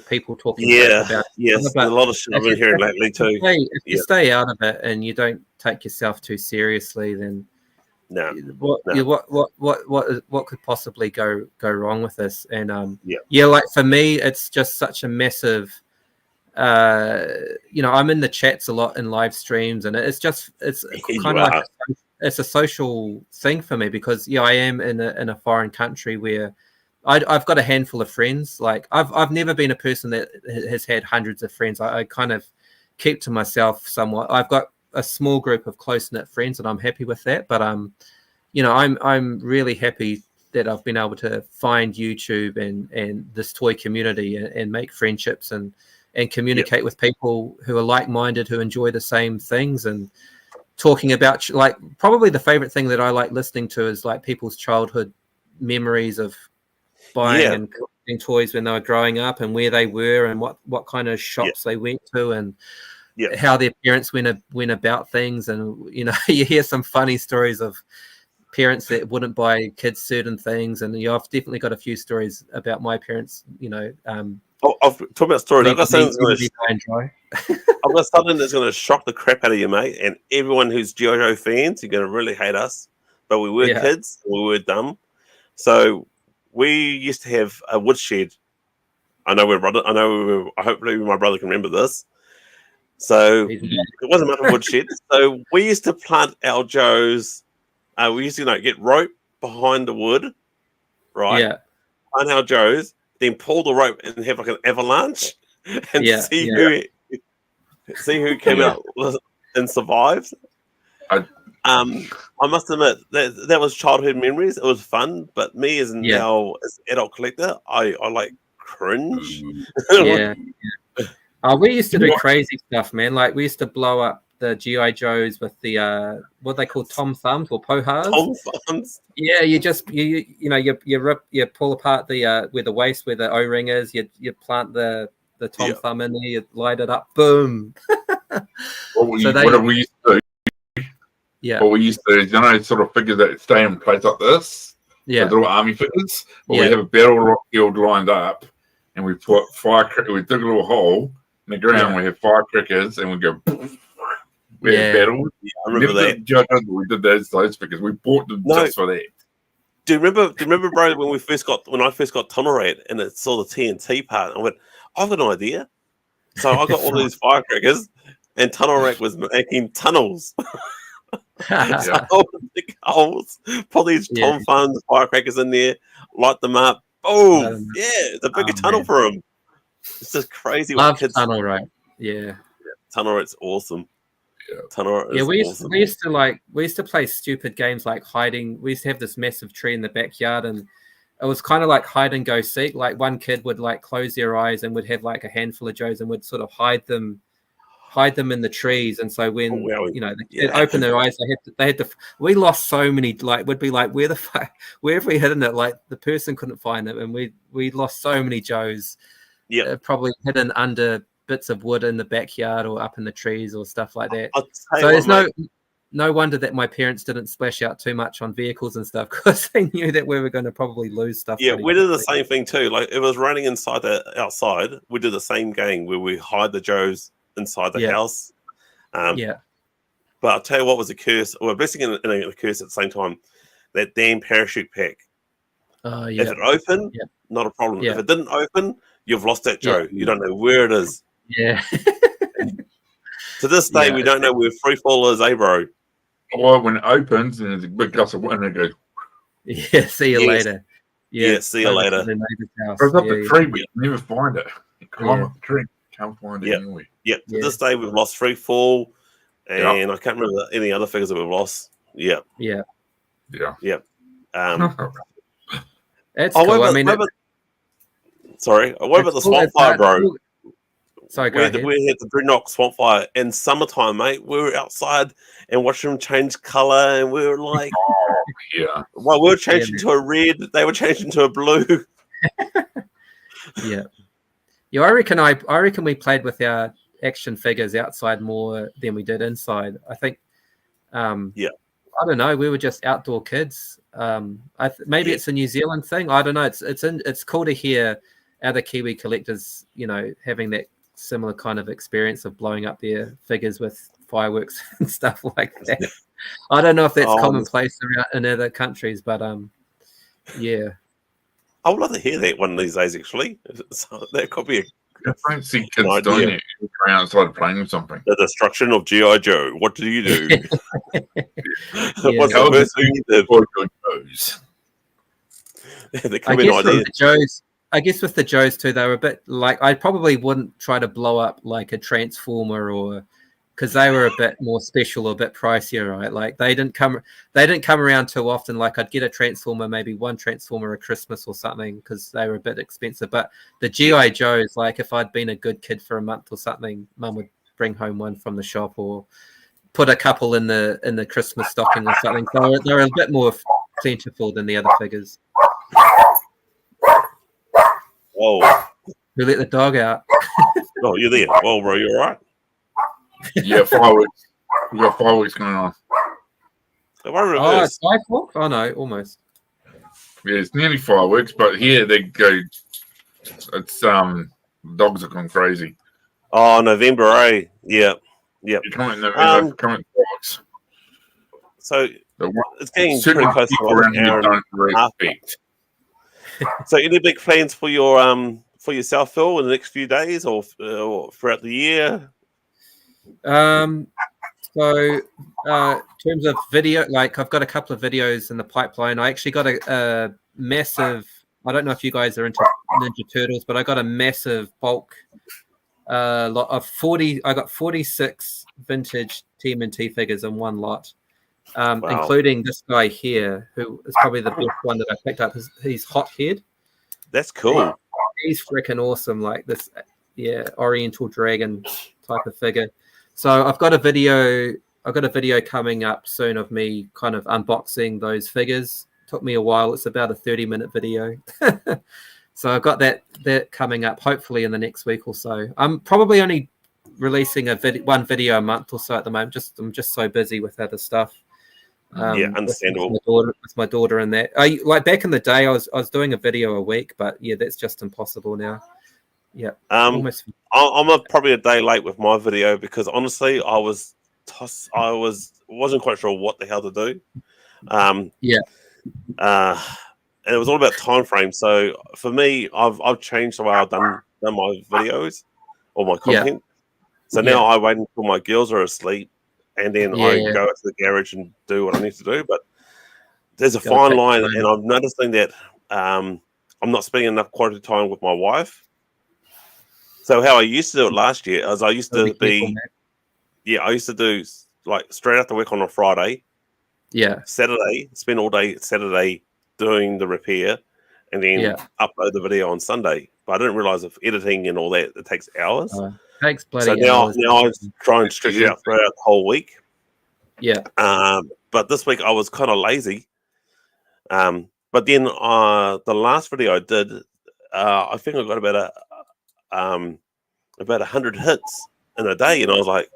people talking crap about. There's a lot of shit I've been hearing lately too. If you stay out of it and you don't take yourself too seriously, then what could possibly go wrong with this? And like for me, it's just such a massive. I'm in the chats a lot in live streams, and it's kind of like it's a social thing for me because I am in a foreign country where I've got a handful of friends. Like I've never been a person that has had hundreds of friends. I kind of keep to myself somewhat. I've got a small group of close-knit friends, and I'm happy with that. But I'm really happy that I've been able to find YouTube and this toy community and make friendships and communicate with people who are like-minded, who enjoy the same things, and talking about like probably the favorite thing that I like listening to is like people's childhood memories of buying and collecting toys when they were growing up and where they were and what kind of shops they went to and how their parents went about things. And you hear some funny stories of parents that wouldn't buy kids certain things, and I've definitely got a few stories about my parents. I've talked about stories. I've got something that's going to shock the crap out of you, mate, and everyone who's G.I. Joe fans. You're going to really hate us, but we were kids. We were dumb. So we used to have a woodshed. Hopefully my brother can remember this. So it wasn't much of a woodshed. So we used to plant our Joes. We used to get rope behind the wood, right? Yeah. Plant our Joes. Then pull the rope and have like an avalanche and see who came out and survived. I must admit that was childhood memories. It was fun, but me as now as adult collector, I like cringe. We used to do crazy stuff, man. Like we used to blow up the G.I. Joes with the what they call Tom Thumbs or Pohas. Tom Thumbs. Yeah, you pull apart the where the waist, where the O-ring is. You plant the Tom Thumb in there. You light it up. Boom. What we used to do. Yeah. What we used to do, sort of figures that stay in place like this. Yeah. The little army figures. Well, we have a battle field lined up, and we put we dig a little hole in the ground. We have firecrackers, and we go. We had battles. I remember that. We did those because we bought them just for that. Do you remember, bro, when I first got Tunnel Rat and it saw the TNT part? I went, I've got an idea. So I got all these firecrackers, and Tunnel Rat was making tunnels. So I would dig holes, put these Tom Thumbs firecrackers in there, light them up. Boom! It's a bigger tunnel for them. It's just crazy. Love Tunnel Rat. Yeah. Tunnel Rat's awesome. We used to play stupid games like hiding. We used to have this massive tree in the backyard, and it was kind of like hide and go seek. Like one kid would like close their eyes and would have like a handful of Joes and would sort of hide them in the trees. And so when the kid opened their eyes, they had to. We lost so many. Like would be like where have we hidden it? Like the person couldn't find them, and we lost so many Joes. Yeah, probably hidden under bits of wood in the backyard or up in the trees or stuff like that. So there's no wonder that my parents didn't splash out too much on vehicles and stuff because they knew that we were going to probably lose stuff. Yeah, we did the same thing too. Like if it was raining outside, we did the same game where we hide the Joes inside the house. But I'll tell you what was a curse. Well, blessing and a curse at the same time. That damn parachute pack. If it opened, not a problem. Yeah. If it didn't open, you've lost that Joe. Yeah. You don't know where it is. Yeah. To this day, we don't know where free fall is, bro. Well, when it opens and there's a big gust of wind, it goes. Yeah, see you later. Yeah, see you later. The neighbor's house. Goes up the tree, but you never find it. You climb up the tree, can't find it anywhere. Yeah, to this day, we've lost free fall, and I can't remember any other figures that we've lost. Yeah. It's cool. I mean, sorry. What about the swamp fire, bro? Sorry, we had the Dreadnought swamp fire in summertime, mate. We were outside and watching them change color, and we were like, well, we were changing to a red, they were changing to a blue. Yeah, I reckon we played with our action figures outside more than we did inside. I think, I don't know. We were just outdoor kids. Maybe it's a New Zealand thing. I don't know. It's cool to hear other Kiwi collectors, having that similar kind of experience of blowing up their figures with fireworks and stuff like that. I don't know if that's commonplace in other countries, but yeah. I would love to hear that one of these days, actually. So that could be I don't see kids doing it. You're outside playing with something. The destruction of G.I. Joe. What do you do? What's the first thing you did? I guess with the Joes too, they were a bit like, I probably wouldn't try to blow up like a Transformer, or because they were a bit more special, a bit pricier, right? Like they didn't come around too often. Like I'd get a Transformer, maybe one Transformer at Christmas or something, because they were a bit expensive. But the G.I. Joes, like if I'd been a good kid for a month or something, Mum would bring home one from the shop or put a couple in the Christmas stocking or something. So they're a bit more plentiful than the other figures. Whoa. We let the dog out. Oh, you're there. Well, bro, you all right? Yeah, fireworks. We've got fireworks going on. It's Skyfall? Oh, no, almost. Yeah, it's nearly fireworks, but here they go. It's dogs are going crazy. Oh, November, eh? Yeah. You're coming November, coming dogs. So it's getting pretty close to an hour and a half. So, any big plans for yourself, Phil, in the next few days or throughout the year? So, in terms of video, like I've got a couple of videos in the pipeline. I actually got a massive. I don't know if you guys are into Ninja Turtles, but I got a massive bulk lot of 40. I got 46 vintage TMNT figures in one lot. Including this guy here, who is probably the best one that I picked up. He's Hothead. That's cool. He's freaking awesome, like this, Oriental Dragon type of figure. So I've got a video coming up soon of me kind of unboxing those figures. Took me a while. It's about a 30-minute video. So I've got that coming up hopefully in the next week or so. I'm probably only releasing one video a month or so at the moment. I'm just so busy with other stuff. Understandable. With my daughter and that. Like back in the day, I was doing a video a week, but that's just impossible now. Yeah. I'm probably a day late with my video because honestly, I wasn't quite sure what the hell to do. And it was all about time frame. So for me, I've changed the way I've done my videos or my content. So now I wait until my girls are asleep. And then I go to the garage and do what I need to do. But there's a fine line, and I'm noticing that I'm not spending enough quality time with my wife. So how I used to do it last year is I used to do like straight after work on a Friday. Yeah. Saturday, spend all day Saturday doing the repair, and then upload the video on Sunday. But I didn't realize if editing and all that, it takes hours. Takes bloody hours. Now I try and stretch it out throughout the whole week. Yeah. But this week I was kind of lazy. But then the last video I did, I think I got about 100 hits in a day, and I was like,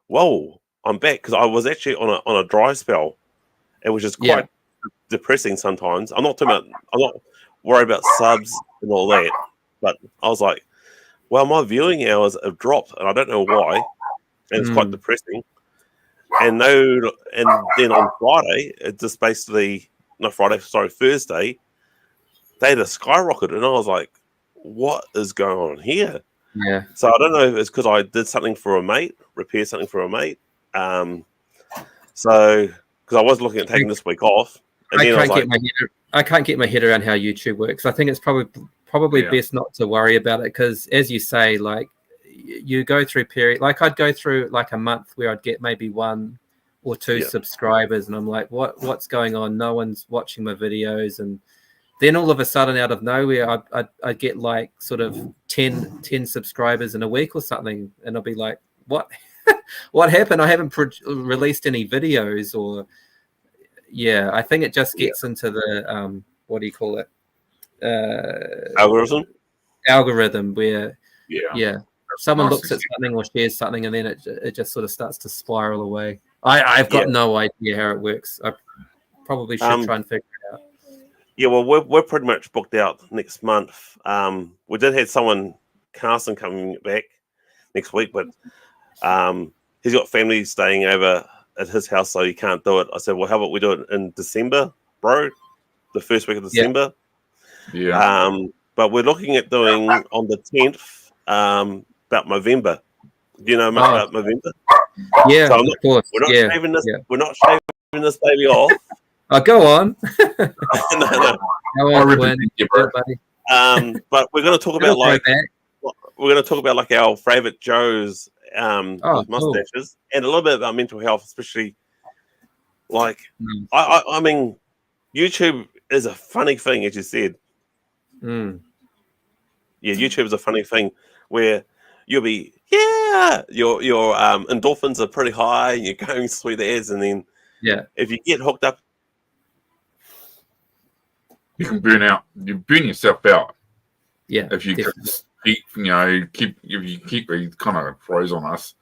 "Whoa, I'm back!" Because I was actually on a dry spell, which is quite depressing sometimes. I'm not worried about subs and all that, but I was like, well, my viewing hours have dropped, and I don't know why, and it's quite depressing. And then on Friday, it just basically Thursday, they had a skyrocket, and I was like, what is going on here? Yeah. So I don't know if it's because I did something for a mate, repair something for a mate. So because I was looking at taking this week off, and then I can't get my head around how YouTube works. I think it's probably best not to worry about it, because as you say, like you go through period, like I'd go through like a month where I'd get maybe 1 or 2 subscribers, and I'm like, what's going on? No one's watching my videos. And then all of a sudden, out of nowhere, I'd get like sort of 10 subscribers in a week or something, and I'll be like, what? What happened? I haven't released any videos. Or I think it just gets into the what do you call it? Algorithm where someone looks at something or shares something, and then it just sort of starts to spiral away. I've got no idea how it works. I probably should try and figure it out. Yeah, well, we're pretty much booked out next month. We did have someone, Carson, coming back next week, but he's got family staying over at his house, so he can't do it. I said, well, how about we do it in December, bro? The first week of December. Yeah. But we're looking at doing on the 10th about Movember. Do you know much about Movember? Yeah, so of course. We're not shaving this baby off. Go on. No. But we're going to talk about like our favorite Joes with mustaches, and a little bit about mental health, especially like I mean, YouTube is a funny thing, as you said. Yeah, YouTube is a funny thing where you'll be your endorphins are pretty high, and you're going through the ads, and then if you get hooked up, you can burn out. You burn yourself out. Yeah, if you keep kind of froze on us.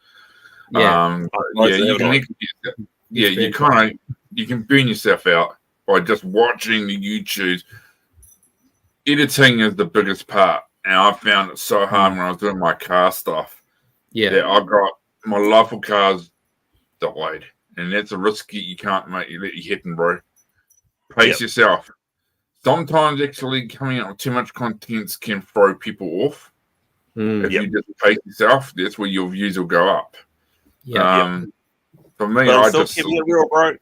You can burn yourself out by just watching the YouTubes. Editing is the biggest part, and I found it so hard when I was doing my car stuff. Yeah, I got my love for cars died, and that's a risk you can't make. You let your happen, bro. Pace yourself. Sometimes actually coming out with too much content can throw people off. If you just pace yourself, that's where your views will go up. For me, I'm still keeping it real, bro.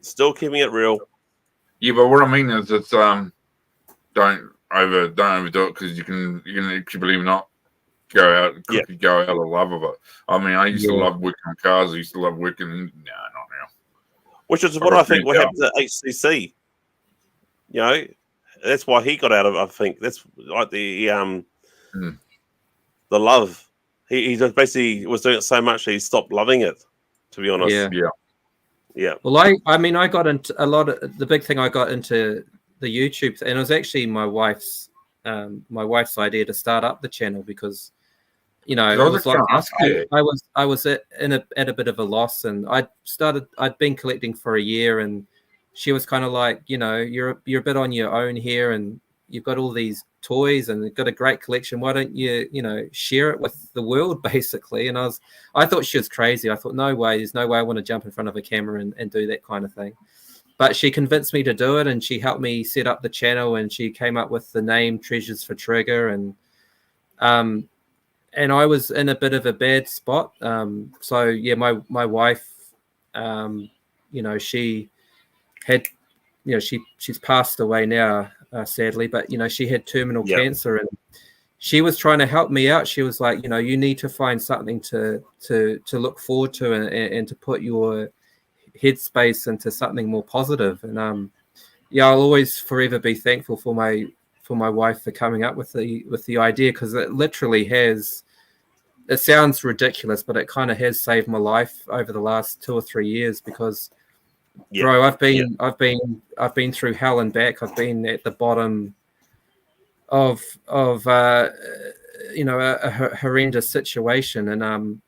Still keeping it real. Yeah, but what I mean is, it's don't overdo it, because you can actually, believe it or not, go out of love of it. I mean, I used to love working on cars. I used to love working. No, not now. Which is what I think what happened to HCC. You know, that's why he got out of. I think that's like the love. He just basically was doing it so much he stopped loving it. To be honest, yeah. Well, I mean, I got into a lot of the big thing. I got into the YouTube, and it was actually my wife's idea to start up the channel, because it was like I was at a bit of a loss, and I'd been collecting for a year, and she was kind of like, you're a bit on your own here, and you've got all these toys and you've got a great collection. Why don't you, share it with the world, basically? And I thought she was crazy. I thought, no way, there's no way I want to jump in front of a camera and do that kind of thing. But she convinced me to do it, and she helped me set up the channel, and she came up with the name Treasures for Trigger. And I was in a bit of a bad spot. So yeah, my wife, she had, she's passed away now, sadly, but she had terminal cancer, and she was trying to help me out. She was like, you need to find something to look forward to, and to put your headspace into something more positive. And I'll always forever be thankful for my wife for coming up with the idea, because it literally has. It sounds ridiculous, but it kind of has saved my life over the last 2 or 3 years, because bro, I've been through hell and back. I've been at the bottom of a horrendous situation, and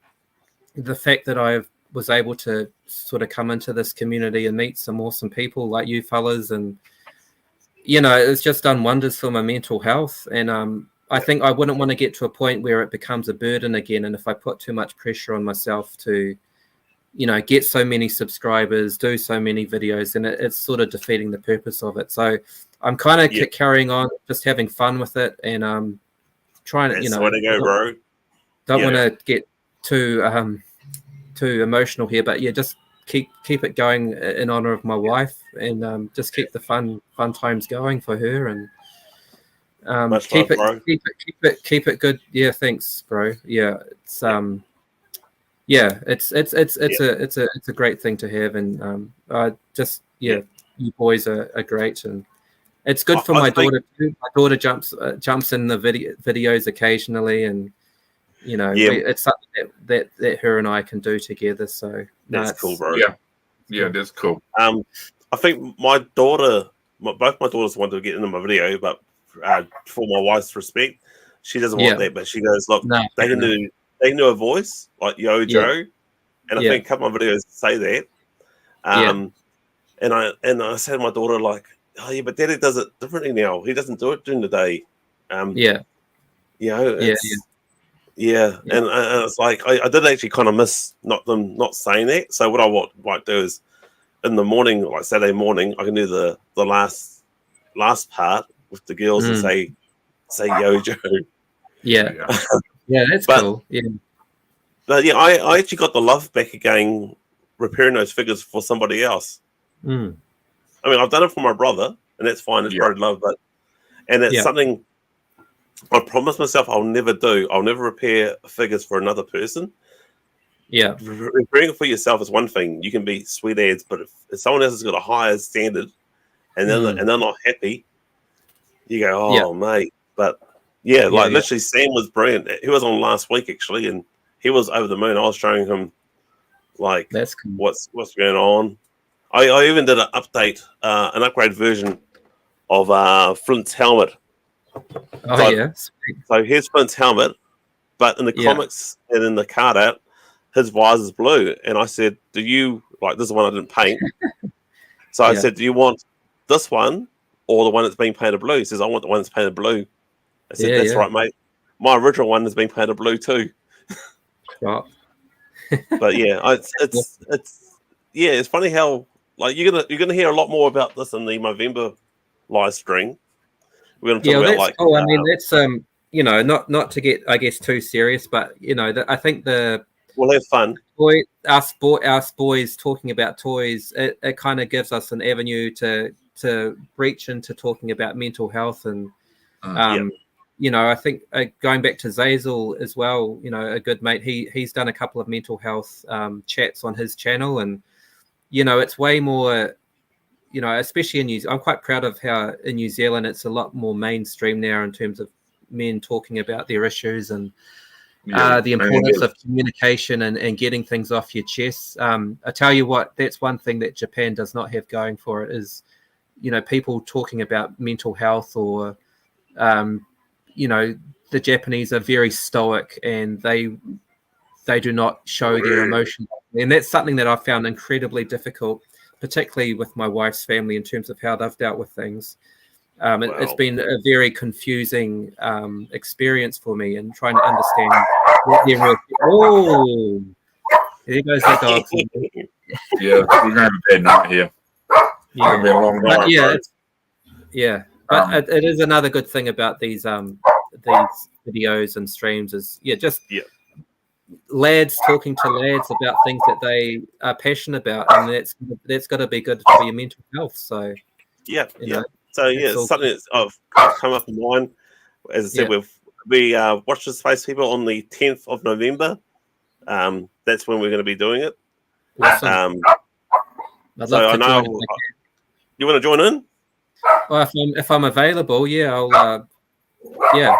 the fact that I was able to sort of come into this community and meet some awesome people like you fellas, and it's just done wonders for my mental health. And I think I wouldn't want to get to a point where it becomes a burden again, and if I put too much pressure on myself to get so many subscribers, do so many videos, and it's sort of defeating the purpose of it. So I'm kind of carrying on, just having fun with it, and trying to, That's the way to go, bro. Don't want to get too emotional here, but just keep it going in honor of my wife, and just keep the fun times going for her, and keep it good. Yeah, thanks, bro. Yeah, it's it's a great thing to have, and you boys are great, and it's good for my daughter too. My daughter jumps in the videos occasionally, and it's something that her and I can do together. So that's cool, bro. Yeah, that's cool. I think both my daughters want to get into my video, but for my wife's respect, she doesn't want that. But she goes, look, they can do a voice like Yo Joe, and I think a couple of my videos say that. And I said to my daughter, like, oh yeah, but Daddy does it differently now. He doesn't do it during the day. And it's like I did actually kind of miss them not saying that. So what I might do is in the morning, like Saturday morning, I can do the last part with the girls and say Yo Joe. That's cool. But I actually got the love back again, repairing those figures for somebody else. I mean, I've done it for my brother, and that's fine. It's brother love, and it's something I promised myself I'll never do. I'll never repair figures for another person. Repairing it for yourself is one thing. You can be sweet ads, but if someone else has got a higher standard, and then and they're not happy, you go, oh mate. But literally, Sam was brilliant. He was on last week actually, and he was over the moon. I was showing him like that's cool. what's going on. I even did an update, an upgrade version of Flint's helmet. So here's Flint's helmet, but in the comics and in the card out, his visor's blue. And I said, do you like this is the one I didn't paint? So I said, do you want this one or the one that's been painted blue? He says, I want the one that's painted blue. I said, that's right, mate. My original one has been painted blue too. But it's funny how like you're gonna hear a lot more about this in the November live stream. We're gonna talk about like cool. I mean, that's not to get I guess too serious, but I think we'll have fun. Us boys talking about toys, it kind of gives us an avenue to reach into talking about mental health, and I think going back to Zazel as well, a good mate, he's done a couple of mental health chats on his channel, and it's way more, especially in New Zealand. I'm quite proud of how in New Zealand it's a lot more mainstream now in terms of men talking about their issues and the importance of communication and getting things off your chest. I tell you what, that's one thing that Japan does not have going for it is, people talking about mental health or, the Japanese are very stoic and they do not show their emotion. And that's something that I found incredibly difficult, particularly with my wife's family in terms of how they've dealt with things. It's been a very confusing experience for me and trying to understand what their real... Oh, there goes the dogs. We're going to have a bad night here. Yeah, be a long night, but it is another good thing about these videos and streams is lads talking to lads about things that they are passionate about, and that's got to be good for your mental health. So So it's something that's I've come up in mind. As I said, we watch the Space People on the 10th of November. That's when we're going to be doing it. Awesome. I'd love to join. You want to join in? Well, if I'm available, I'll.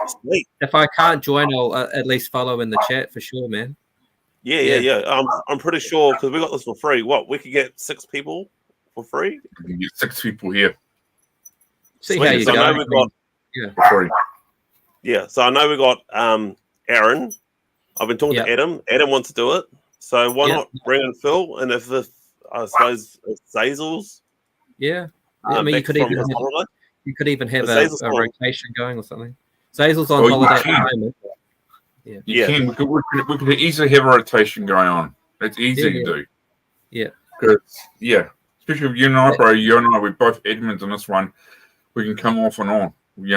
Sweet. If I can't join, I'll at least follow in the chat for sure, man. I'm pretty sure because we got this for free. What, we could get 6 people for free? We can get 6 people here. See how you go. For free. Yeah, so I know we got Aaron. I've been talking to Adam. Adam wants to do it. So why not bring in Phil? And if I suppose Zazel's. Yeah. I mean, you could even have a rotation going or something. Zazel's on holiday at the moment. You can. We could easily have a rotation going on. It's easy to do. Yeah. Because, especially with you and I, bro, you and I, we're both admins on this one. We can come off and on. We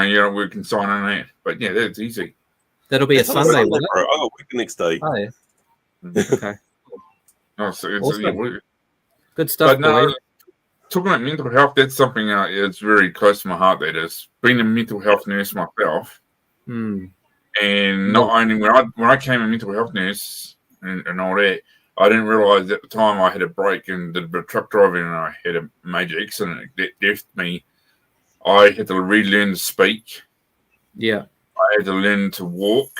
can sign in there. But yeah, that's easy. That'll be It's a on Sunday, bro. I got work the next day. Oh, yeah. Okay. Oh, so Awesome. Good stuff, but no, talking about mental health, that's something that's very close to my heart. That is, being a mental health nurse myself, and not only when I became a mental health nurse and all that, I didn't realise at the time I had a break and did a bit of truck driving, and I had a major accident that left me. I had to relearn to speak. Yeah, I had to learn to walk.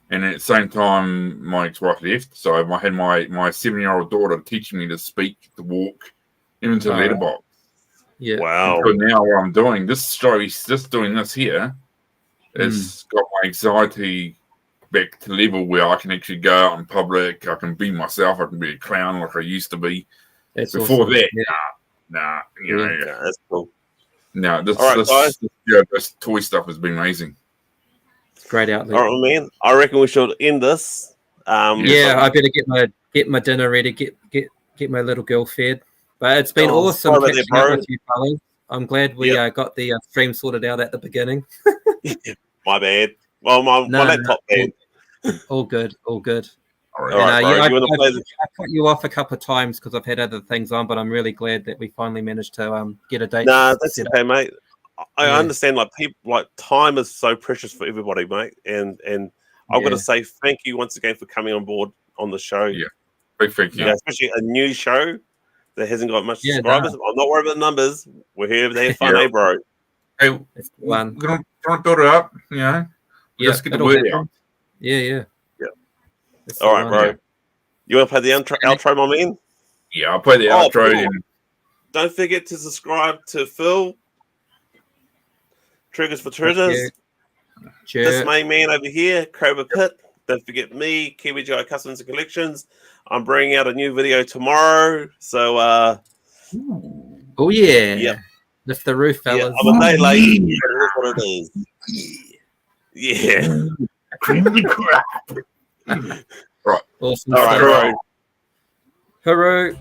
And at the same time, my ex-wife left, so I had my 7-year-old daughter teaching me to speak, to walk, even to letterbox. Yeah. Wow. So now what I'm doing, just doing this here, has got my anxiety back to level where I can actually go out in public, I can be myself, I can be a clown like I used to be. That's Before awesome. that, That's cool. No, this toy stuff has been amazing. Great outlet. All right, man. I reckon we should end this. I better get my dinner ready. Get my little girl fed. But it's been awesome catching up with you, fellas. I'm glad we got the stream sorted out at the beginning. My bad. Well, my laptop bad. All good. All right, I bro. cut you off a couple of times because I've had other things on, but I'm really glad that we finally managed to get a date. Nah, that's okay, mate. I understand, like, people, like, time is so precious for everybody, mate. And I've got to say thank you once again for coming on board on the show. Yeah, big thank you. Yeah, especially a new show that hasn't got much subscribers. I'm not worried about the numbers. We're here to have fun, bro? Hey, we're gonna build it up, Just get the word out. Yeah. All right, bro. You want to play the outro, my man? Yeah, I'll play the outro. Cool. Don't forget to subscribe to Phil. Triggers for Treasures. This main man over here, Cobra Pit. Don't forget me, Kiwi Customs and Collections. I'm bringing out a new video tomorrow. So, oh yeah, lift the roof, fellas. Yeah, I'm a day late. But it is what it is. Yeah. Right. Awesome. All right, bro. Hooroo.